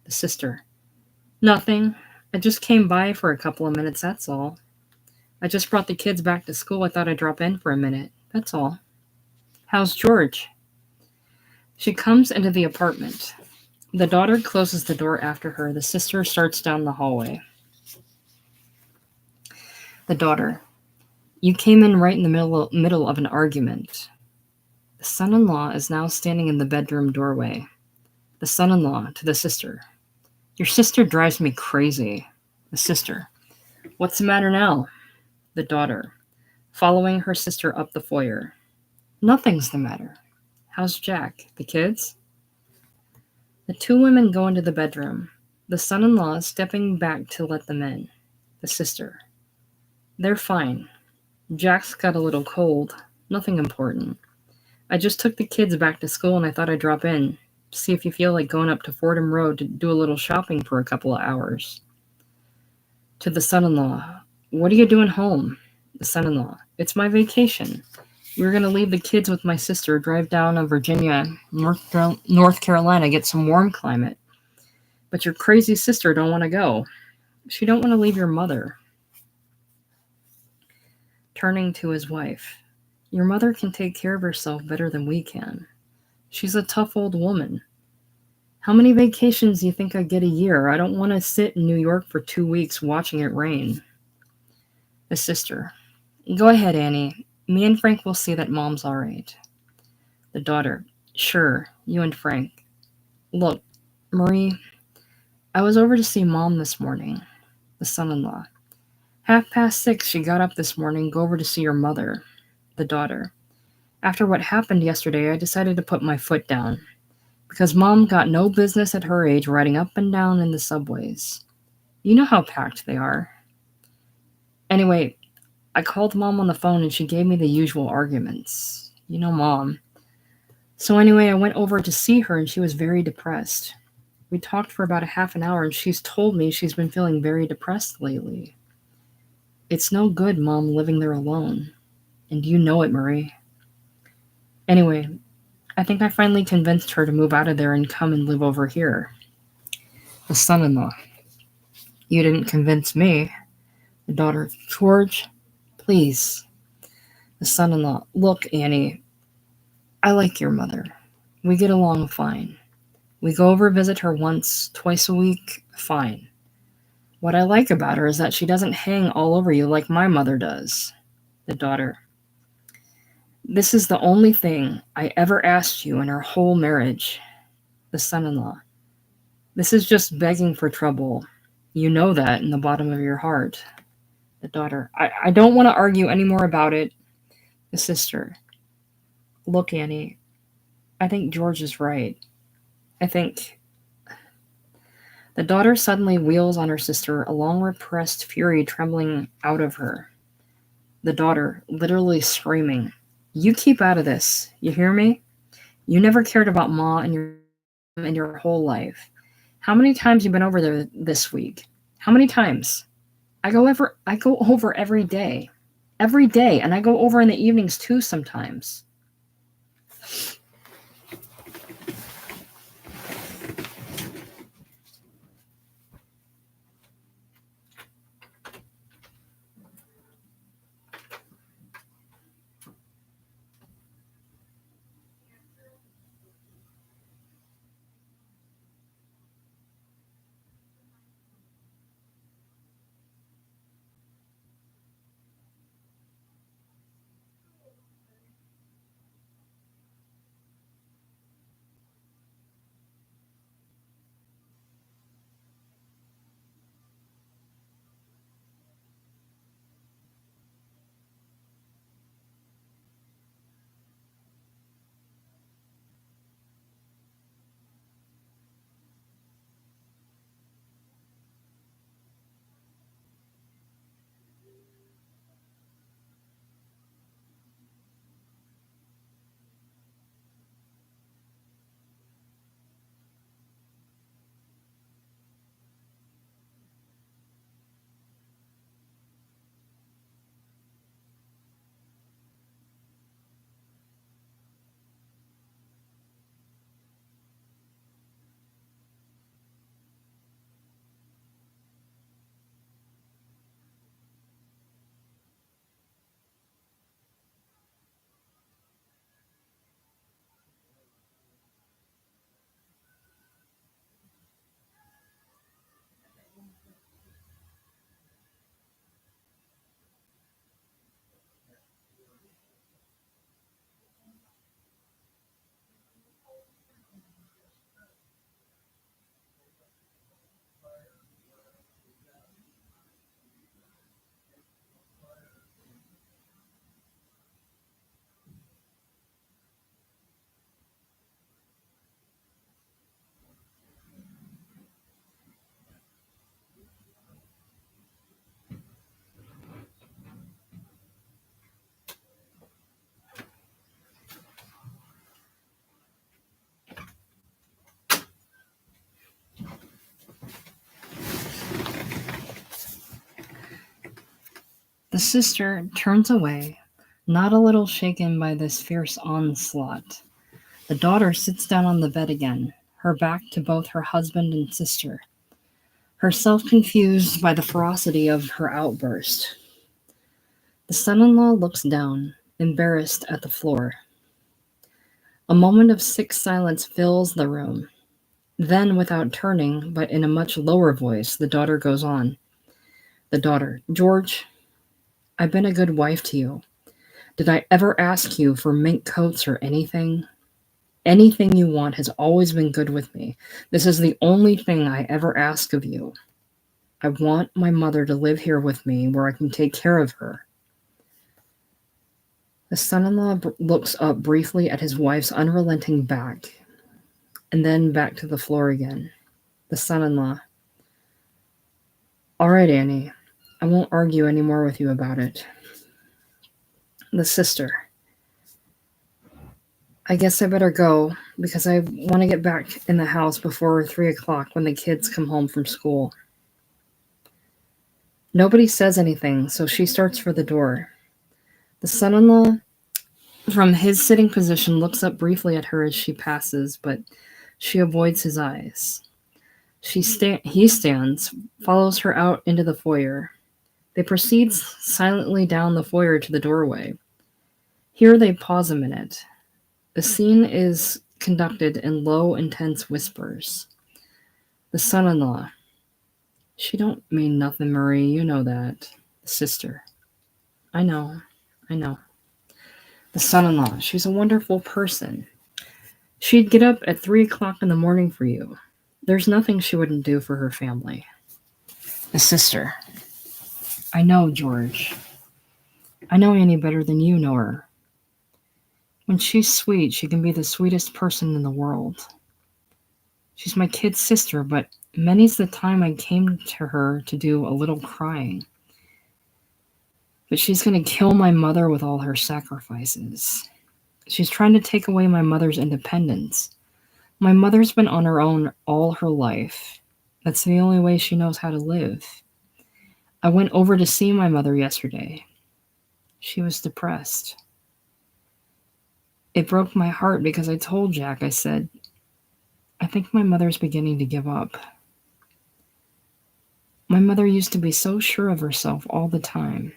The sister. Nothing. I just came by for a couple of minutes, that's all. I just brought the kids back to school. I thought I'd drop in for a minute. That's all. How's George? She comes into the apartment. The daughter closes the door after her. The sister starts down the hallway. The daughter. You came in right in the middle of an argument. The son-in-law is now standing in the bedroom doorway. The son-in-law to the sister. Your sister drives me crazy. The sister. What's the matter now? The daughter. Following her sister up the foyer. Nothing's the matter. How's Jack? The kids? The two women go into the bedroom. The son-in-law is stepping back to let them in. The sister. They're fine. Jack's got a little cold. Nothing important. I just took the kids back to school and I thought I'd drop in. See if you feel like going up to Fordham Road to do a little shopping for a couple of hours. To the son-in-law. What are you doing home? The son-in-law. It's my vacation. We were going to leave the kids with my sister, drive down to Virginia, North Carolina, get some warm climate. But your crazy sister don't want to go. She don't want to leave your mother. Turning to his wife. Your mother can take care of herself better than we can. She's a tough old woman. How many vacations do you think I get a year? I don't want to sit in New York for 2 weeks watching it rain. The sister. Go ahead, Annie. Me and Frank will see that Mom's all right. The daughter. Sure, you and Frank. Look, Marie, I was over to see Mom this morning. The son-in-law. 6:30, she got up this morning, go over to see your mother. The daughter. After what happened yesterday, I decided to put my foot down. Because Mom got no business at her age riding up and down in the subways. You know how packed they are. Anyway, I called Mom on the phone and she gave me the usual arguments. You know Mom. So anyway, I went over to see her and she was very depressed. We talked for about a half an hour and she's told me she's been feeling very depressed lately. It's no good, Mom, living there alone. And you know it, Marie. Anyway, I think I finally convinced her to move out of there and come and live over here. The son-in-law. You didn't convince me. The daughter. George, please. The son-in-law. Look, Annie, I like your mother. We get along fine. We go over visit her once, twice a week, fine. What I like about her is that she doesn't hang all over you like my mother does. The daughter. This is the only thing I ever asked you in our whole marriage. The son-in-law. This is just begging for trouble. You know that in the bottom of your heart. The daughter. I don't want to argue any more about it. The sister. Look, Annie, I think George is right. I think. The daughter suddenly wheels on her sister, a long repressed fury trembling out of her. The daughter, literally screaming, "You keep out of this. You hear me? You never cared about Ma in your whole life. How many times you been over there this week? How many times? I go over every day. Every day, and I go over in the evenings too sometimes." The sister turns away, not a little shaken by this fierce onslaught. The daughter sits down on the bed again, her back to both her husband and sister, herself confused by the ferocity of her outburst. The son-in-law looks down, embarrassed at the floor. A moment of sick silence fills the room. Then, without turning, but in a much lower voice, the daughter goes on. The daughter. George, I've been a good wife to you. Did I ever ask you for mink coats or anything? Anything you want has always been good with me. This is the only thing I ever ask of you. I want my mother to live here with me where I can take care of her. The son-in-law looks up briefly at his wife's unrelenting back, and then back to the floor again. The son-in-law. All right, Annie. I won't argue any more with you about it. The sister. I guess I better go, because I want to get back in the house before 3 o'clock when the kids come home from school. Nobody says anything, so she starts for the door. The son-in-law, from his sitting position, looks up briefly at her as she passes, but she avoids his eyes. He stands, follows her out into the foyer. They proceed silently down the foyer to the doorway. Here they pause a minute. The scene is conducted in low, intense whispers. The son-in-law. She don't mean nothing, Marie, you know that. The sister. I know. The son-in-law. She's a wonderful person. She'd get up at 3 o'clock in the morning for you. There's nothing she wouldn't do for her family. The sister. I know, George. I know Annie better than you know her. When she's sweet, she can be the sweetest person in the world. She's my kid's sister, but many's the time I came to her to do a little crying. But she's going to kill my mother with all her sacrifices. She's trying to take away my mother's independence. My mother's been on her own all her life. That's the only way she knows how to live. I went over to see my mother yesterday. She was depressed. It broke my heart because I told Jack, I said, I think my mother's beginning to give up. My mother used to be so sure of herself all the time.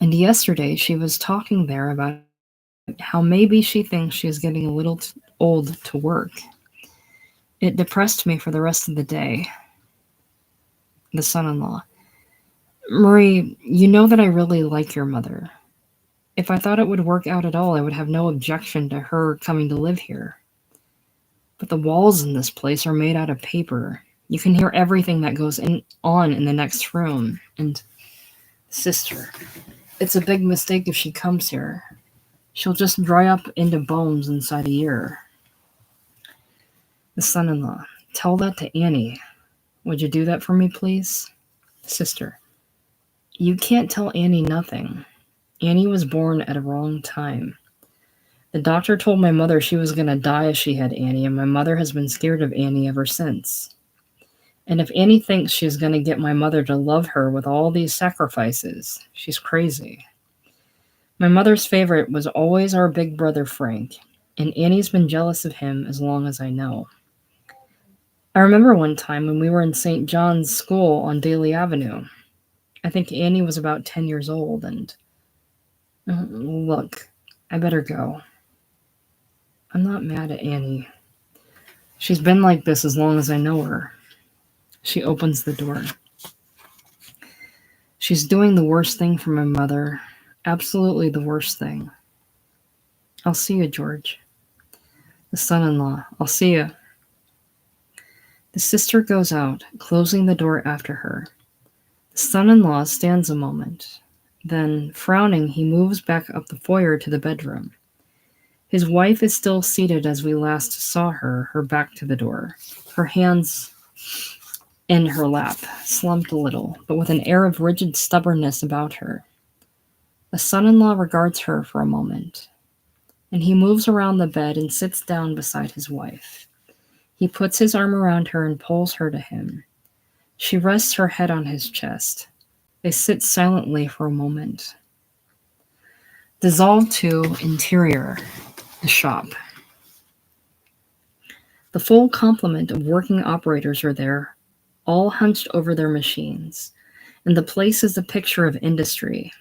And yesterday she was talking there about how maybe she thinks she is getting a little old to work. It depressed me for the rest of the day. The son-in-law. Marie, you know that I really like your mother. If I thought it would work out at all, I would have no objection to her coming to live here. But the walls in this place are made out of paper. You can hear everything that goes on in the next room. And sister, it's a big mistake if she comes here. She'll just dry up into bones inside a year. The son-in-law. Tell that to Annie. Would you do that for me, please? Sister. You can't tell Annie nothing. Annie was born at a wrong time. The doctor told my mother she was going to die if she had Annie, and my mother has been scared of Annie ever since. And if Annie thinks she's going to get my mother to love her with all these sacrifices, she's crazy. My mother's favorite was always our big brother Frank, and Annie's been jealous of him as long as I know. I remember one time when we were in St. John's School on Daly Avenue. I think Annie was about 10 years old, and look, I better go. I'm not mad at Annie. She's been like this as long as I know her. She opens the door. She's doing the worst thing for my mother. Absolutely the worst thing. I'll see you, George. The son-in-law. I'll see you. The sister goes out, closing the door after her. The son-in-law stands a moment. Then, frowning, he moves back up the foyer to the bedroom. His wife is still seated as we last saw her, her back to the door, her hands in her lap, slumped a little, but with an air of rigid stubbornness about her. The son-in-law regards her for a moment, and he moves around the bed and sits down beside his wife. He puts his arm around her and pulls her to him. She rests her head on his chest. They sit silently for a moment. Dissolved to interior, the shop. The full complement of working operators are there, all hunched over their machines, and the place is a picture of industry.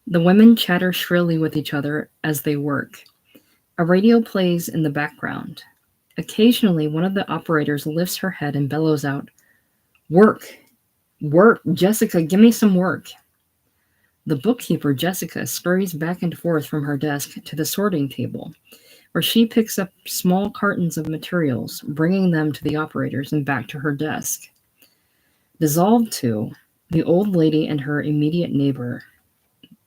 The women chatter shrilly with each other as they work. A radio plays in the background. Occasionally, one of the operators lifts her head and bellows out, "Work! Work! Jessica, give me some work!" The bookkeeper, Jessica, scurries back and forth from her desk to the sorting table, where she picks up small cartons of materials, bringing them to the operators and back to her desk. Dissolved to the old lady and her immediate neighbor,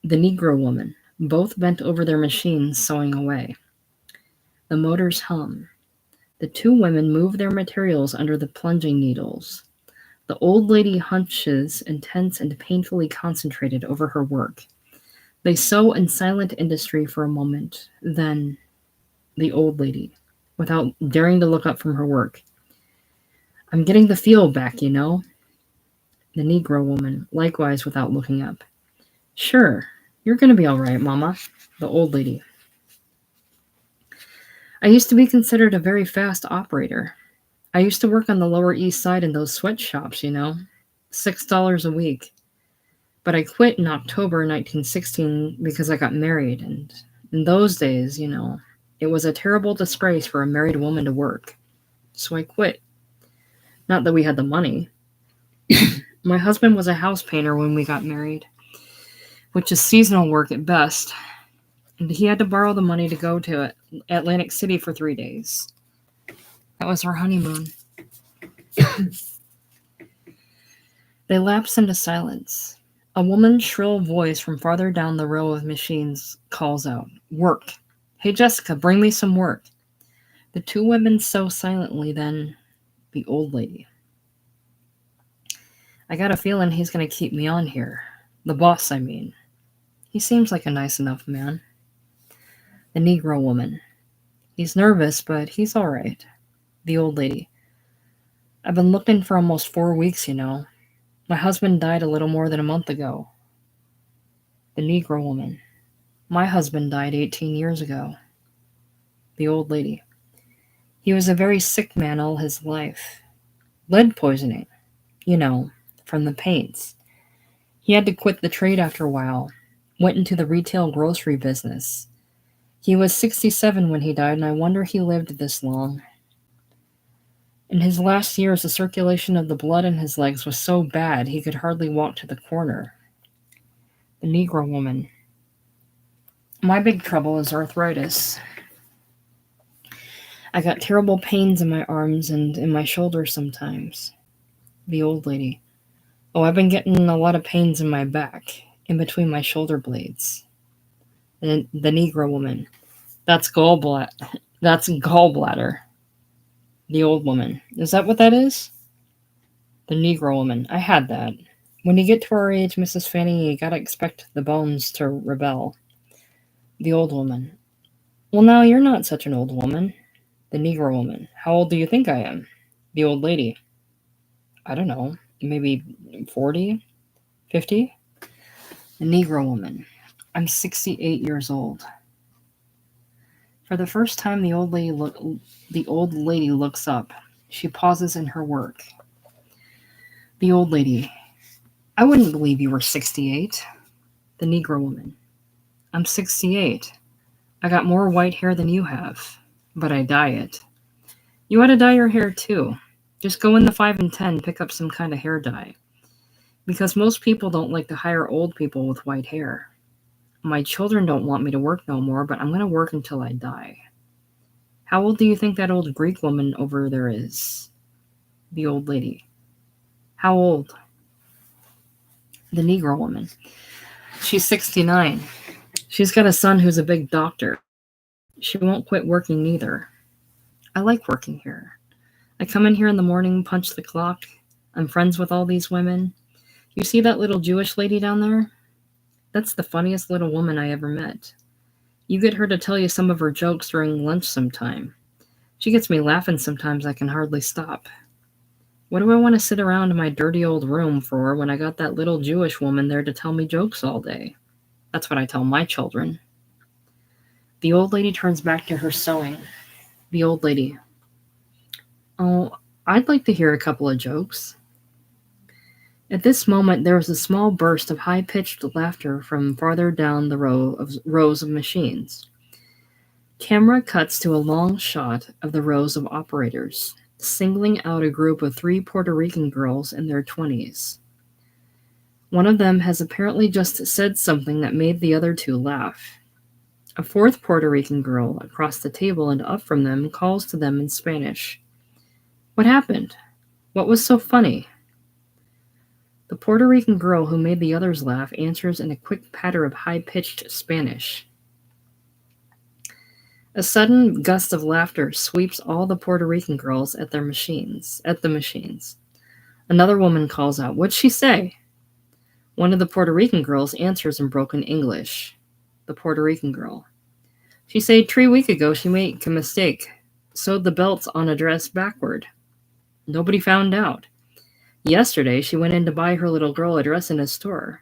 the Negro woman, both bent over their machines sewing away. The motors hum. The two women move their materials under the plunging needles. The old lady hunches, intense and painfully concentrated over her work. They sew in silent industry for a moment. Then, the old lady, without daring to look up from her work. "I'm getting the feel back, you know." The Negro woman, likewise without looking up. "Sure, you're going to be all right, Mama." The old lady. "I used to be considered a very fast operator. I used to work on the Lower East Side in those sweatshops, you know, $6 a week. But I quit in October 1916 because I got married, and in those days, you know, It was a terrible disgrace for a married woman to work. So I quit. Not that we had the money. My husband was a house painter when we got married, which is seasonal work at best, and he had to borrow the money to go to Atlantic City for 3 days. That was our honeymoon. They lapsed into silence. A woman's shrill voice from farther down the row of machines calls out, "Work! Hey, Jessica, bring me some work." The two women sew silently, then the old lady. "I got a feeling he's going to keep me on here. The boss, I mean. He seems like a nice enough man." The Negro woman. "He's nervous, but he's all right." The old lady. "I've been looking for almost 4 weeks, you know. My husband died a little more than a month ago." The Negro woman. "My husband died 18 years ago." The old lady. "He was a very sick man all his life. Lead poisoning, you know, from the paints. He had to quit the trade after a while, went into the retail grocery business. He was 67 when he died, and I wonder he lived this long. In his last years, the circulation of the blood in his legs was so bad he could hardly walk to the corner." The Negro woman. "My big trouble is arthritis. I got terrible pains in my arms and in my shoulders sometimes." The old lady. "Oh, I've been getting a lot of pains in my back, in between my shoulder blades." The Negro woman. That's gallbladder." The old woman. "Is that what that is?" The Negro woman. "I had that. When you get to our age, Mrs. Fanny, you gotta expect the bones to rebel." The old woman. "Well, now, you're not such an old woman." The Negro woman. "How old do you think I am?" The old lady. "I don't know, maybe 40, 50? The Negro woman. "I'm 68 years old." For the first time, the old lady looks up. She pauses in her work. The old lady. "I wouldn't believe you were 68. The Negro woman. "I'm 68. I got more white hair than you have, but I dye it. You ought to dye your hair too. Just go in the 5 and 10, pick up some kind of hair dye. Because most people don't like to hire old people with white hair. My children don't want me to work no more, but I'm going to work until I die. How old do you think that old Greek woman over there is?" The old lady. "How old?" The Negro woman. "She's 69. She's got a son who's a big doctor. She won't quit working neither. I like working here. I come in here in the morning, punch the clock. I'm friends with all these women. You see that little Jewish lady down there? That's the funniest little woman I ever met. You get her to tell you some of her jokes during lunch sometime. She gets me laughing sometimes I can hardly stop. What do I want to sit around in my dirty old room for when I got that little Jewish woman there to tell me jokes all day? That's what I tell my children." The old lady turns back to her sewing. The old lady. "Oh, I'd like to hear a couple of jokes." At this moment, there was a small burst of high-pitched laughter from farther down the rows of machines. Camera cuts to a long shot of the rows of operators, singling out a group of 3 Puerto Rican girls in their 20s. One of them has apparently just said something that made the other 2 laugh. A 4th Puerto Rican girl across the table and up from them calls to them in Spanish. "What happened? What was so funny?" The Puerto Rican girl who made the others laugh answers in a quick patter of high-pitched Spanish. A sudden gust of laughter sweeps all the Puerto Rican girls at the machines. Another woman calls out, "What'd she say?" One of the Puerto Rican girls answers in broken English. The Puerto Rican girl. "She said 3 weeks ago she made a mistake. Sewed the belts on a dress backward. Nobody found out. Yesterday she went in to buy her little girl a dress in a store.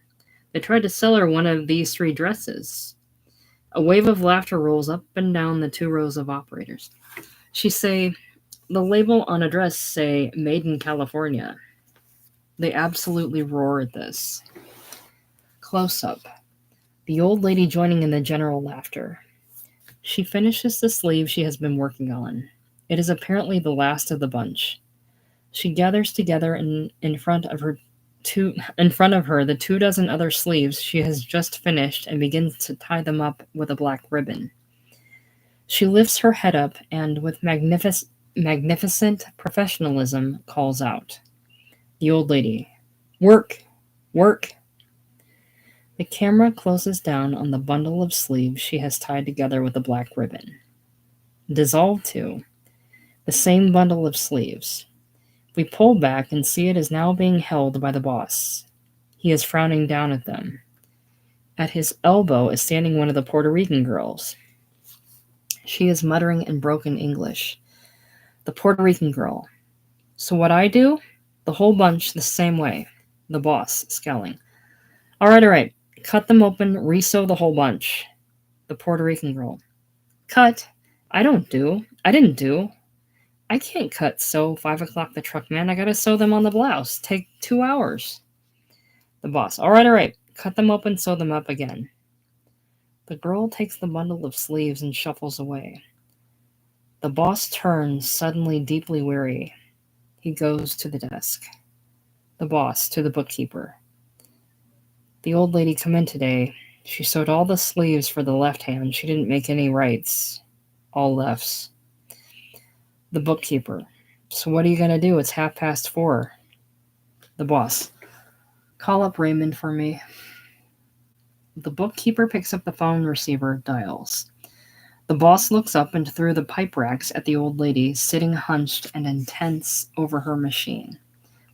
They tried to sell her one of these 3 dresses." A wave of laughter rolls up and down the 2 rows of operators. She say, "The label on a dress say, Made in California." They absolutely roar at this. Close up. The old lady joining in the general laughter. She finishes the sleeve she has been working on. It is apparently the last of the bunch. She gathers together in front of her the 2 dozen other sleeves she has just finished and begins to tie them up with a black ribbon. She lifts her head up and, with magnificent professionalism, calls out. The old lady. Work! Work! The camera closes down on the bundle of sleeves she has tied together with a black ribbon. Dissolve to. The same bundle of sleeves. We pull back and see it is now being held by the boss. He is frowning down at them. At his elbow is standing one of the Puerto Rican girls. She is muttering in broken English. The Puerto Rican girl. So what I do? The whole bunch the same way. The boss, scowling. All right. Cut them open, re-sew the whole bunch. The Puerto Rican girl. Cut? I didn't do. I can't cut sew 5 o'clock the truck, man. I gotta sew them on the blouse. Take 2 hours. The boss. All right. Cut them open, sew them up again. The girl takes the bundle of sleeves and shuffles away. The boss turns, suddenly deeply weary. He goes to the desk. The boss, to the bookkeeper. The old lady come in today. She sewed all the sleeves for the left hand. She didn't make any rights. All lefts. The bookkeeper. So what are you going to do? It's 4:30. The boss. Call up Raymond for me. The bookkeeper picks up the phone receiver, dials. The boss looks up and through the pipe racks at the old lady, sitting hunched and intense over her machine,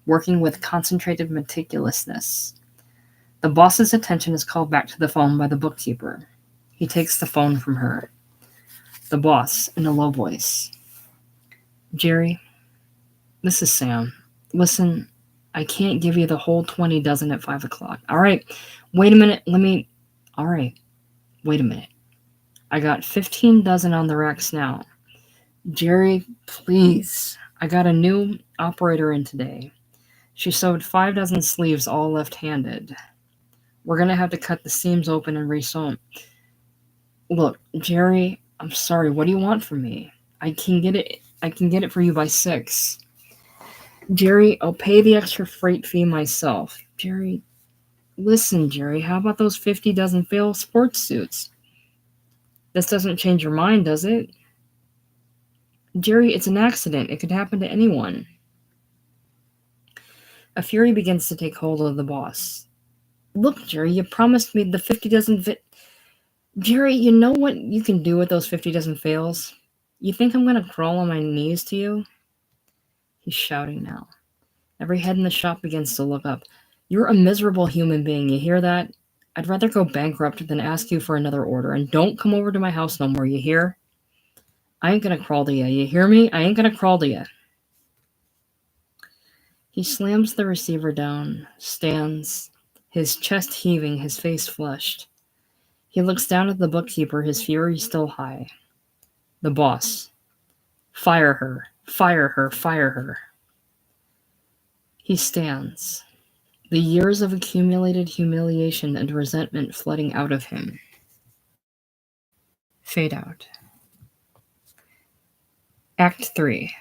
working with concentrated meticulousness. The boss's attention is called back to the phone by the bookkeeper. He takes the phone from her. The boss, in a low voice. Jerry, this is Sam. Listen, I can't give you the whole 20 dozen at 5 o'clock. All right, wait a minute. Wait a minute. I got 15 dozen on the racks now. Jerry, please. I got a new operator in today. She sewed 5 dozen sleeves, all left-handed. We're going to have to cut the seams open and re-sew them. Look, Jerry, I'm sorry. What do you want from me? I can get it for you by 6. Jerry, I'll pay the extra freight fee myself. Jerry, listen, Jerry, how about those 50 dozen fail sports suits? This doesn't change your mind, does it? Jerry, it's an accident. It could happen to anyone. A fury begins to take hold of the boss. Look, Jerry, you promised me the 50 dozen Jerry, you know what you can do with those 50 dozen fails? You think I'm going to crawl on my knees to you? He's shouting now. Every head in the shop begins to look up. You're a miserable human being, you hear that? I'd rather go bankrupt than ask you for another order, and don't come over to my house no more, you hear? I ain't going to crawl to you hear me? I ain't going to crawl to you. He slams the receiver down, stands, his chest heaving, his face flushed. He looks down at the bookkeeper, his fury still high. The boss. Fire her. Fire her. Fire her. He stands, the years of accumulated humiliation and resentment flooding out of him. Fade out. Act 3.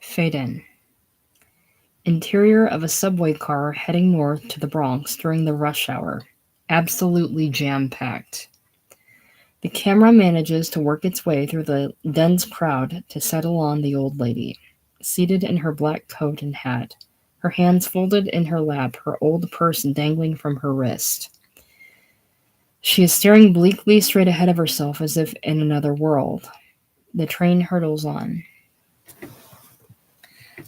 Fade in. Interior of a subway car heading north to the Bronx during the rush hour. Absolutely jam-packed. The camera manages to work its way through the dense crowd to settle on the old lady, seated in her black coat and hat, her hands folded in her lap, her old purse dangling from her wrist. She is staring bleakly straight ahead of herself as if in another world. The train hurtles on.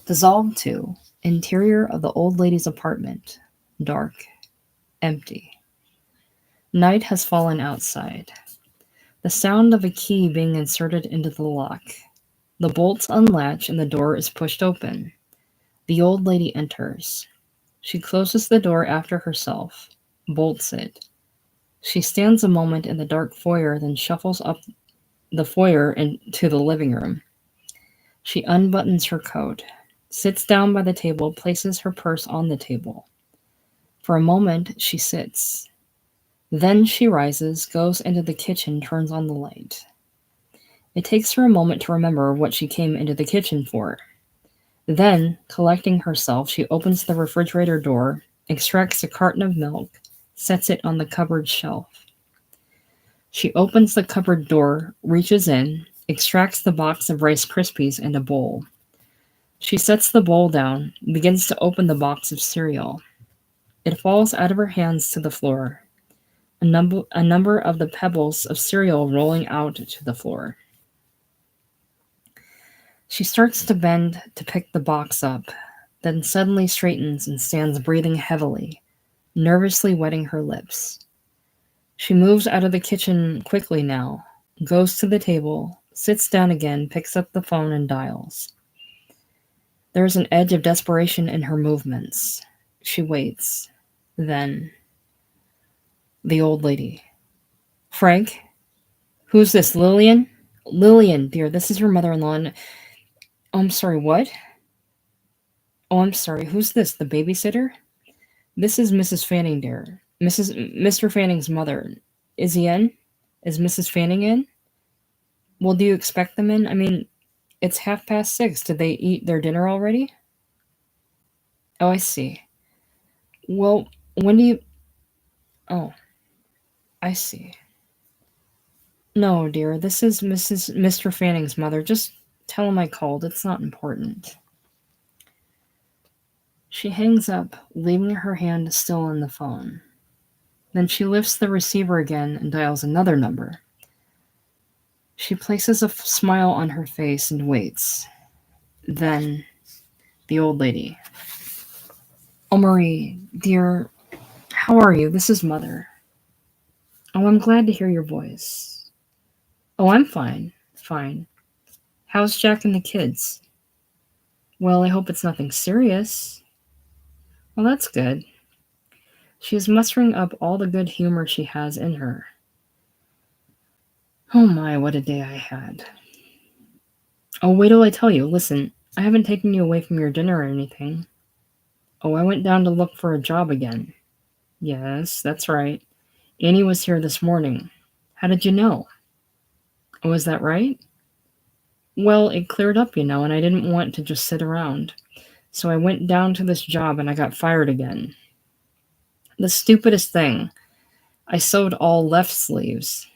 Dissolved to interior of the old lady's apartment. Dark. Empty. Night has fallen outside. The sound of a key being inserted into the lock. The bolts unlatch and the door is pushed open. The old lady enters. She closes the door after herself, bolts it. She stands a moment in the dark foyer, then shuffles up the foyer into the living room. She unbuttons her coat, sits down by the table, places her purse on the table. For a moment, she sits. Then she rises, goes into the kitchen, turns on the light. It takes her a moment to remember what she came into the kitchen for. Then, collecting herself, she opens the refrigerator door, extracts a carton of milk, sets it on the cupboard shelf. She opens the cupboard door, reaches in, extracts the box of Rice Krispies and a bowl. She sets the bowl down, begins to open the box of cereal. It falls out of her hands to the floor, a number of the pebbles of cereal rolling out to the floor. She starts to bend to pick the box up, then suddenly straightens and stands breathing heavily, nervously wetting her lips. She moves out of the kitchen quickly now, goes to the table, sits down again, picks up the phone and dials. There is an edge of desperation in her movements. She waits. Then, the old lady. Frank? Who's this, Lillian? Lillian, dear, this is your mother-in-law. Oh, I'm sorry, what? Oh, I'm sorry, who's this, the babysitter? This is Mrs. Fanning, dear. Mr. Fanning's mother. Is he in? Is Mrs. Fanning in? Well, do you expect them in? I mean, it's 6:30. Did they eat their dinner already? Oh, I see. Well, when do you... Oh, I see. No, dear, this is Mr. Fanning's mother. Just tell him I called. It's not important. She hangs up, leaving her hand still on the phone. Then she lifts the receiver again and dials another number. She places a smile on her face and waits. Then, the old lady. Oh, Marie, dear, how are you? This is Mother. Oh, I'm glad to hear your voice. Oh, I'm fine. Fine. How's Jack and the kids? Well, I hope it's nothing serious. Well, that's good. She is mustering up all the good humor she has in her. Oh my, what a day I had. Oh, wait till I tell you. Listen, I haven't taken you away from your dinner or anything. Oh, I went down to look for a job again. Yes, that's right. Annie was here this morning. How did you know? Oh, is that right? Well, it cleared up, and I didn't want to just sit around. So I went down to this job and I got fired again. The stupidest thing. I sewed all left sleeves.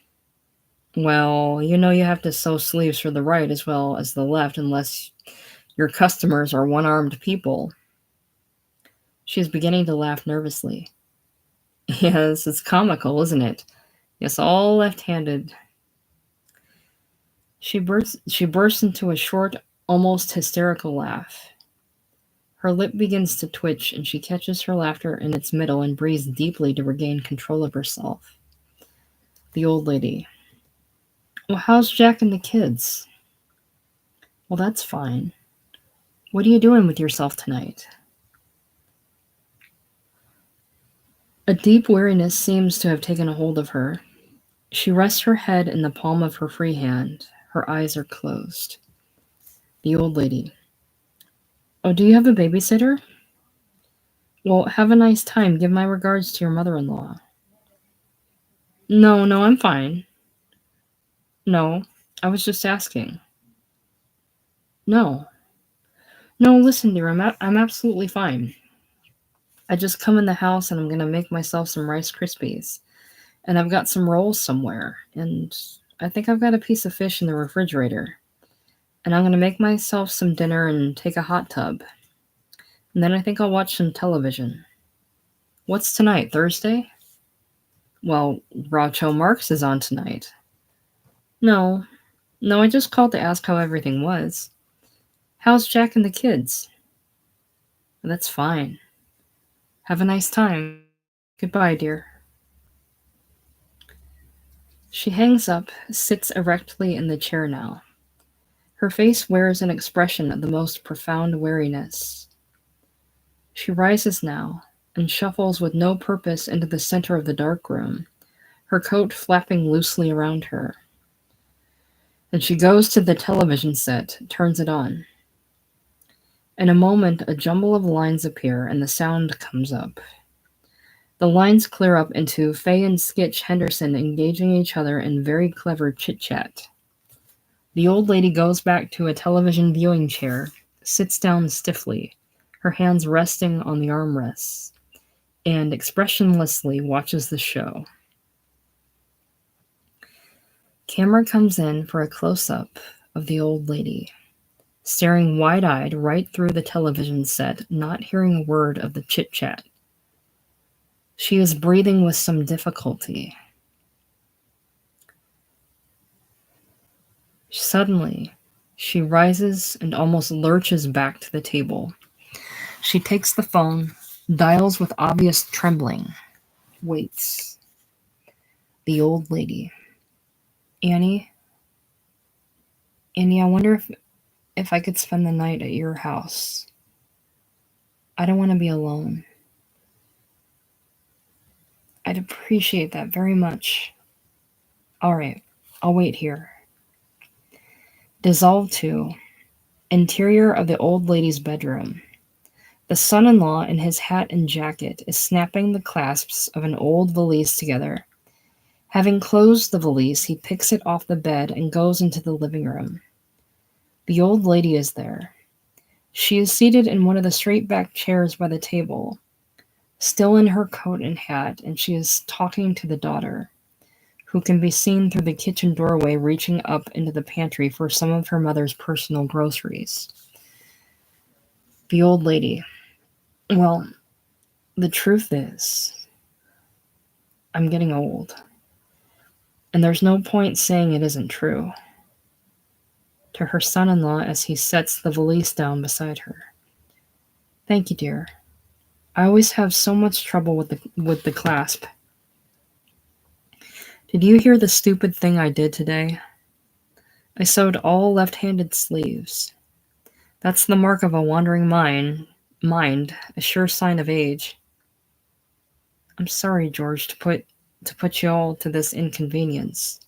Well, you have to sew sleeves for the right as well as the left unless your customers are one-armed people. She is beginning to laugh nervously. Yes, it's comical, isn't it? Yes, all left-handed. She bursts into a short, almost hysterical laugh. Her lip begins to twitch, and she catches her laughter in its middle and breathes deeply to regain control of herself. The old lady. Well, how's Jack and the kids? Well, that's fine. What are you doing with yourself tonight? A deep weariness seems to have taken a hold of her. She rests her head in the palm of her free hand. Her eyes are closed. The old lady. Oh, do you have a babysitter? Well, have a nice time. Give my regards to your mother-in-law. No, I'm fine. No, I was just asking. No. No, listen, dear, I'm absolutely fine. I just come in the house and I'm going to make myself some Rice Krispies. And I've got some rolls somewhere. And I think I've got a piece of fish in the refrigerator. And I'm going to make myself some dinner and take a hot tub. And then I think I'll watch some television. What's tonight, Thursday? Well, Groucho Marx is on tonight. No, I just called to ask how everything was. How's Jack and the kids? That's fine. Have a nice time. Goodbye, dear. She hangs up, sits erectly in the chair now. Her face wears an expression of the most profound weariness. She rises now, and shuffles with no purpose into the center of the dark room, her coat flapping loosely around her. And she goes to the television set, turns it on. In a moment, a jumble of lines appear, and the sound comes up. The lines clear up into Faye and Skitch Henderson engaging each other in very clever chit-chat. The old lady goes back to a television viewing chair, sits down stiffly, her hands resting on the armrests, and expressionlessly watches the show. Camera comes in for a close-up of the old lady, staring wide-eyed right through the television set, not hearing a word of the chit-chat. She is breathing with some difficulty. Suddenly, she rises and almost lurches back to the table. She takes the phone, dials with obvious trembling, waits. The old lady. Annie, I wonder if I could spend the night at your house. I don't want to be alone. I'd appreciate that very much. All right, I'll wait here. Dissolve to interior of the old lady's bedroom. The son-in-law in his hat and jacket is snapping the clasps of an old valise together. Having closed the valise, he picks it off the bed and goes into the living room. The old lady is there. She is seated in one of the straight-back chairs by the table, still in her coat and hat, and she is talking to the daughter, who can be seen through the kitchen doorway reaching up into the pantry for some of her mother's personal groceries. The old lady. Well, the truth is, I'm getting old, and there's no point saying it isn't true. To her son-in-law as he sets the valise down beside her. Thank you, dear. I always have so much trouble with the clasp. Did you hear the stupid thing I did today? I sewed all left-handed sleeves. That's the mark of a wandering mind, a sure sign of age. I'm sorry, George, to put you all to this inconvenience.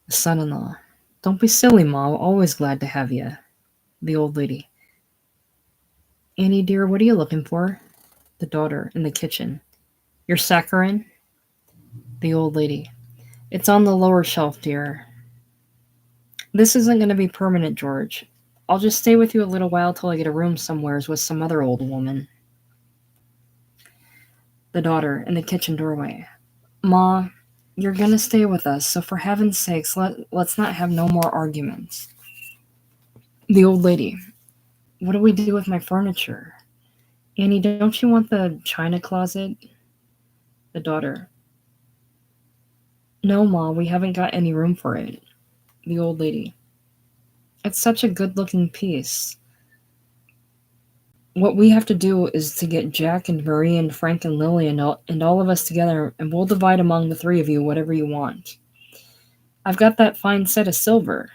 The son-in-law. Don't be silly, Mom. Always glad to have you. The old lady. Annie, dear, what are you looking for? The daughter in the kitchen. Your saccharin? The old lady. It's on the lower shelf, dear. This isn't going to be permanent, George. I'll just stay with you a little while till I get a room somewheres with some other old woman. The daughter in the kitchen doorway. Ma, you're going to stay with us, so for heaven's sakes, let's not have no more arguments. The old lady. What do we do with my furniture? Annie, don't you want the china closet? The daughter. No, Ma, we haven't got any room for it. The old lady. It's such a good-looking piece. What we have to do is to get Jack and Marie and Frank and Lily and all of us together, and we'll divide among the three of you whatever you want. I've got that fine set of silver.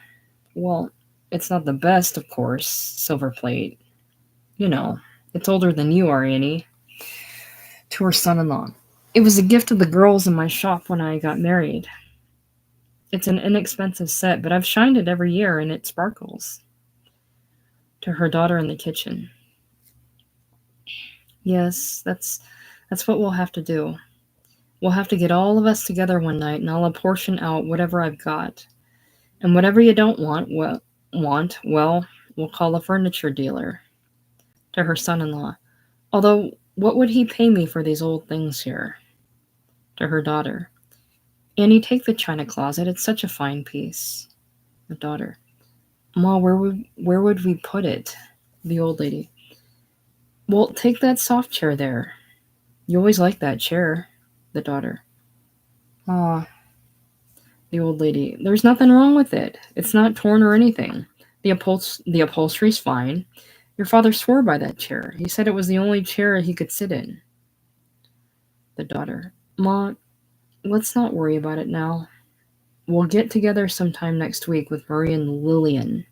Well, it's not the best, of course, silver plate. You know, it's older than you are, Annie. To her son-in-law. It was a gift of the girls in my shop when I got married. It's an inexpensive set, but I've shined it every year, and it sparkles. To her daughter in the kitchen. Yes, that's what we'll have to do. We'll have to get all of us together one night, and I'll apportion out whatever I've got. And whatever you don't want, we'll call a furniture dealer. To her son-in-law. Although, what would he pay me for these old things here? To her daughter. Annie, take the china closet. It's such a fine piece. The daughter. Ma, where would we put it? The old lady. Well, take that soft chair there. You always liked that chair. The daughter. Ah. The old lady. There's nothing wrong with it. It's not torn or anything. The upholstery's fine. Your father swore by that chair. He said it was the only chair he could sit in. The daughter. Ma, let's not worry about it now. We'll get together sometime next week with Marie and Lillian.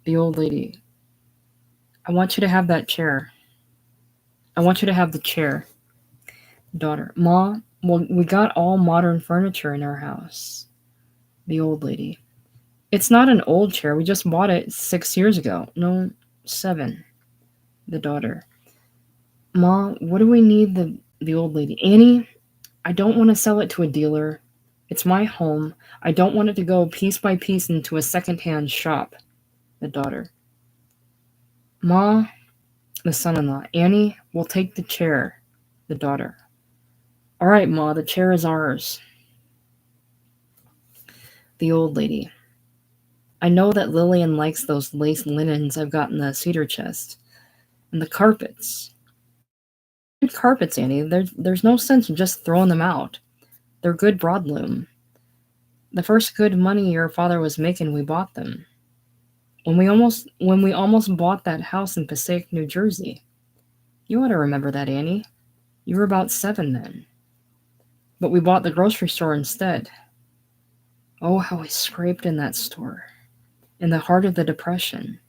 The old lady. I want you to have that chair. I want you to have the chair. Daughter. Ma, well, we got all modern furniture in our house. The old lady. It's not an old chair. We just bought it 6 years ago. No, 7. The daughter. Ma, what do we need the old lady? Annie, I don't want to sell it to a dealer. It's my home. I don't want it to go piece by piece into a second-hand shop. The daughter. Ma, the son-in-law. Annie, we'll take the chair. The daughter. All right, Ma, the chair is ours. The old lady. I know that Lillian likes those lace linens I've got in the cedar chest. And the carpets. Good carpets, Annie. There's no sense in just throwing them out. They're good broadloom. The first good money your father was making, we bought them. When we almost bought that house in Passaic, New Jersey. You ought to remember that, Annie. You were about 7 then. But we bought the grocery store instead. Oh, how we scraped in that store. In the heart of the Depression.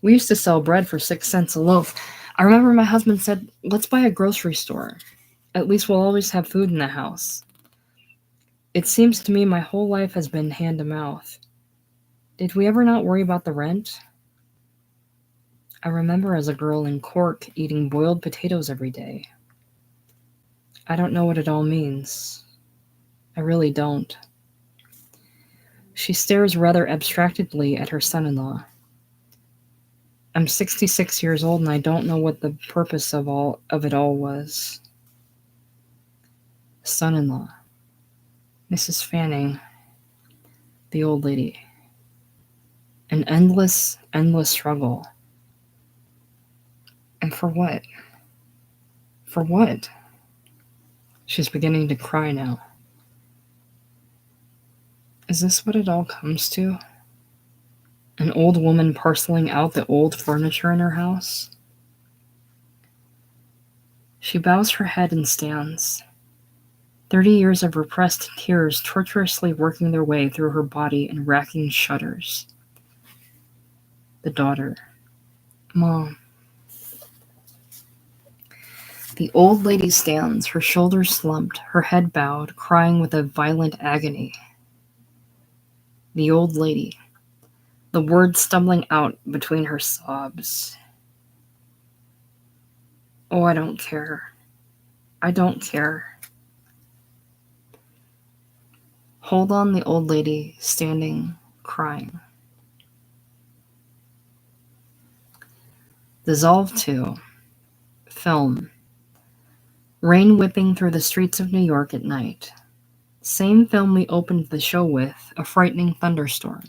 We used to sell bread for 6 cents a loaf. I remember my husband said, let's buy a grocery store. At least we'll always have food in the house. It seems to me my whole life has been hand to mouth. Did we ever not worry about the rent? I remember as a girl in Cork eating boiled potatoes every day. I don't know what it all means. I really don't. She stares rather abstractedly at her son-in-law. I'm 66 years old and I don't know what the purpose of it all was. Son-in-law. Mrs. Fanning. The old lady. An endless struggle. And for what? For what? She's beginning to cry now. Is this what it all comes to? An old woman parceling out the old furniture in her house? She bows her head and stands. 30 years of repressed tears tortuously working their way through her body in racking shudders. The daughter. Mom. The old lady stands, her shoulders slumped, her head bowed, crying with a violent agony. The old lady. The words stumbling out between her sobs. Oh, I don't care. I don't care. Hold on, the old lady, standing, crying. Dissolve 2. Film. Rain whipping through the streets of New York at night. Same film we opened the show with, a frightening thunderstorm.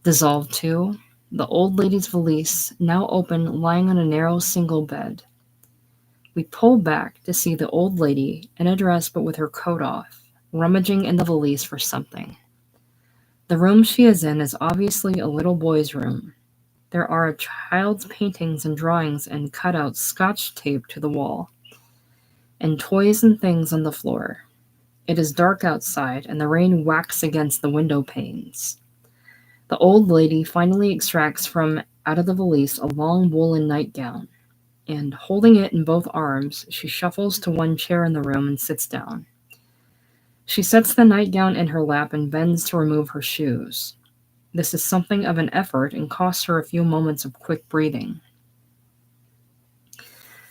Dissolve 2. The old lady's valise, now open, lying on a narrow single bed. We pull back to see the old lady, in a dress but with her coat off, rummaging in the valise for something. The room she is in is obviously a little boy's room. There are a child's paintings and drawings and cutouts scotch-taped to the wall, and toys and things on the floor. It is dark outside, and the rain whacks against the window panes. The old lady finally extracts from out of the valise a long woolen nightgown, and, holding it in both arms, she shuffles to one chair in the room and sits down. She sets the nightgown in her lap and bends to remove her shoes. This is something of an effort and costs her a few moments of quick breathing.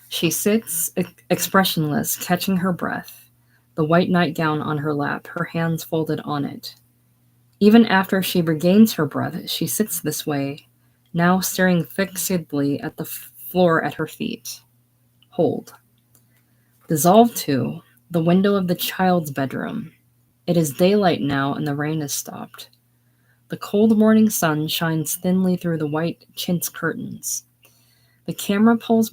She sits, expressionless, catching her breath, the white nightgown on her lap, her hands folded on it. Even after she regains her breath, she sits this way, now staring fixedly at the floor at her feet. Hold. Dissolve 2. The window of the child's bedroom. It is daylight now and the rain has stopped. The cold morning sun shines thinly through the white chintz curtains. The camera pulls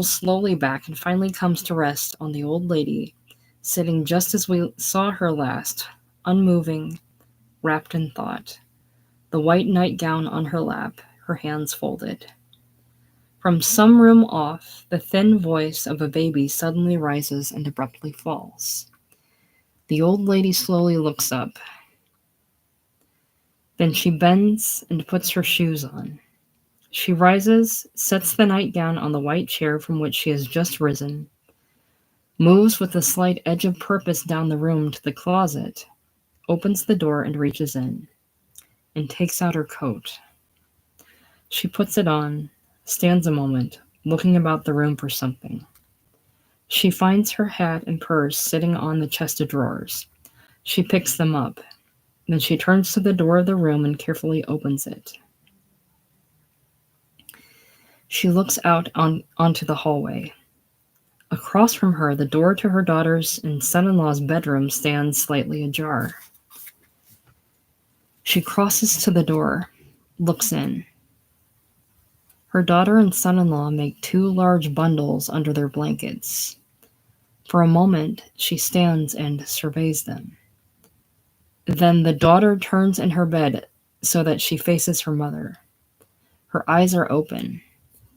slowly back and finally comes to rest on the old lady, sitting just as we saw her last, unmoving, wrapped in thought, the white nightgown on her lap, her hands folded. From some room off, the thin voice of a baby suddenly rises and abruptly falls. The old lady slowly looks up. Then she bends and puts her shoes on. She rises, sets the nightgown on the white chair from which she has just risen, moves with a slight edge of purpose down the room to the closet, opens the door and reaches in, and takes out her coat. She puts it on, stands a moment, looking about the room for something. She finds her hat and purse sitting on the chest of drawers. She picks them up. Then she turns to the door of the room and carefully opens it. She looks out onto the hallway. Across from her, the door to her daughter's and son-in-law's bedroom stands slightly ajar. She crosses to the door, looks in. Her daughter and son-in-law make two large bundles under their blankets. For a moment, she stands and surveys them. Then the daughter turns in her bed so that she faces her mother. Her eyes are open.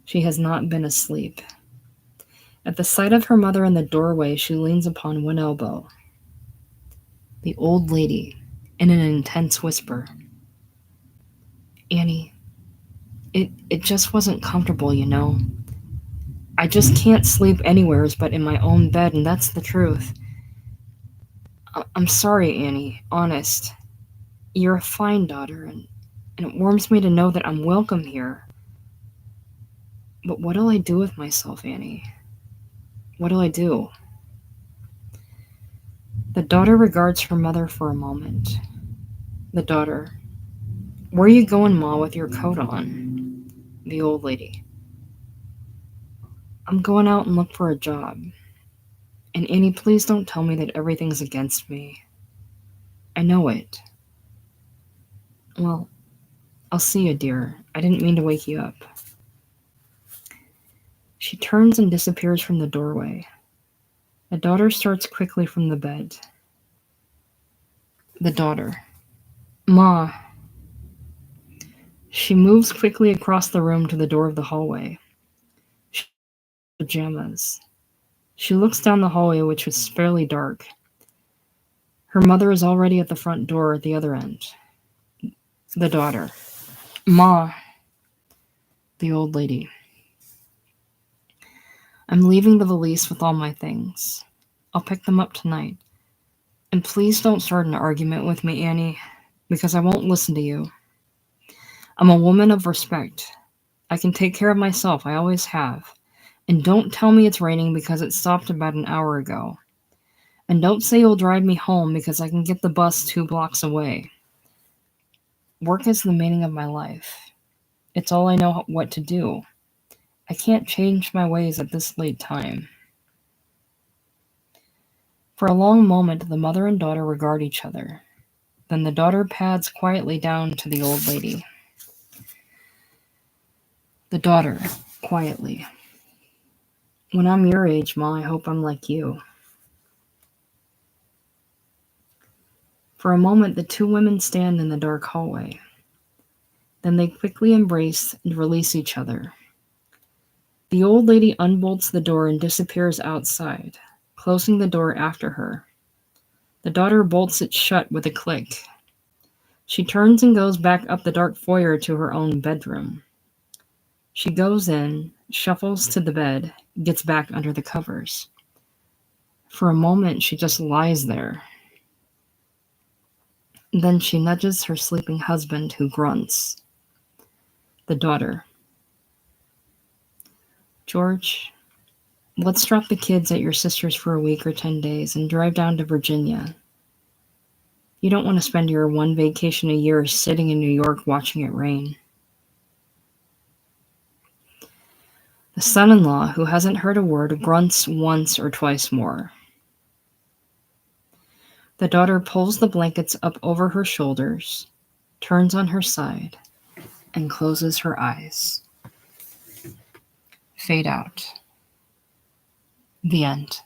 She has not been asleep. At the sight of her mother in the doorway, she leans upon one elbow. The old lady, in an intense whisper, "Annie, it just wasn't comfortable, you know. I just can't sleep anywheres but in my own bed, and that's the truth. I'm sorry, Annie, honest. You're a fine daughter, and it warms me to know that I'm welcome here. But what'll I do with myself, Annie? What'll I do?" The daughter regards her mother for a moment. The daughter, "Where you going, Ma, with your coat on?" The old lady, "I'm going out and look for a job. And Annie, please don't tell me that everything's against me. I know it." "Well, I'll see you, dear. I didn't mean to wake you up." She turns and disappears from the doorway. The daughter starts quickly from the bed. The daughter, "Ma." She moves quickly across the room to the door of the hallway. She has pajamas. She looks down the hallway, which was fairly dark. Her mother is already at the front door at the other end. The daughter, "Ma." The old lady, "I'm leaving the valise with all my things. I'll pick them up tonight. And please don't start an argument with me, Annie, because I won't listen to you. I'm a woman of respect. I can take care of myself. I always have. And don't tell me it's raining because it stopped about an hour ago. And don't say you'll drive me home because I can get the bus 2 blocks away. Work is the meaning of my life. It's all I know what to do. I can't change my ways at this late time." For a long moment, the mother and daughter regard each other. Then the daughter pads quietly down to the old lady. The daughter, quietly, "When I'm your age, Ma, I hope I'm like you." For a moment, the two women stand in the dark hallway. Then they quickly embrace and release each other. The old lady unbolts the door and disappears outside, closing the door after her. The daughter bolts it shut with a click. She turns and goes back up the dark foyer to her own bedroom. She goes in, shuffles to the bed, gets back under the covers. For a moment, she just lies there. Then she nudges her sleeping husband, who grunts. The daughter, "George, let's drop the kids at your sister's for a week or 10 days and drive down to Virginia. You don't want to spend your one vacation a year sitting in New York watching it rain." The son-in-law, who hasn't heard a word, grunts once or twice more. The daughter pulls the blankets up over her shoulders, turns on her side, and closes her eyes. Fade out. The end.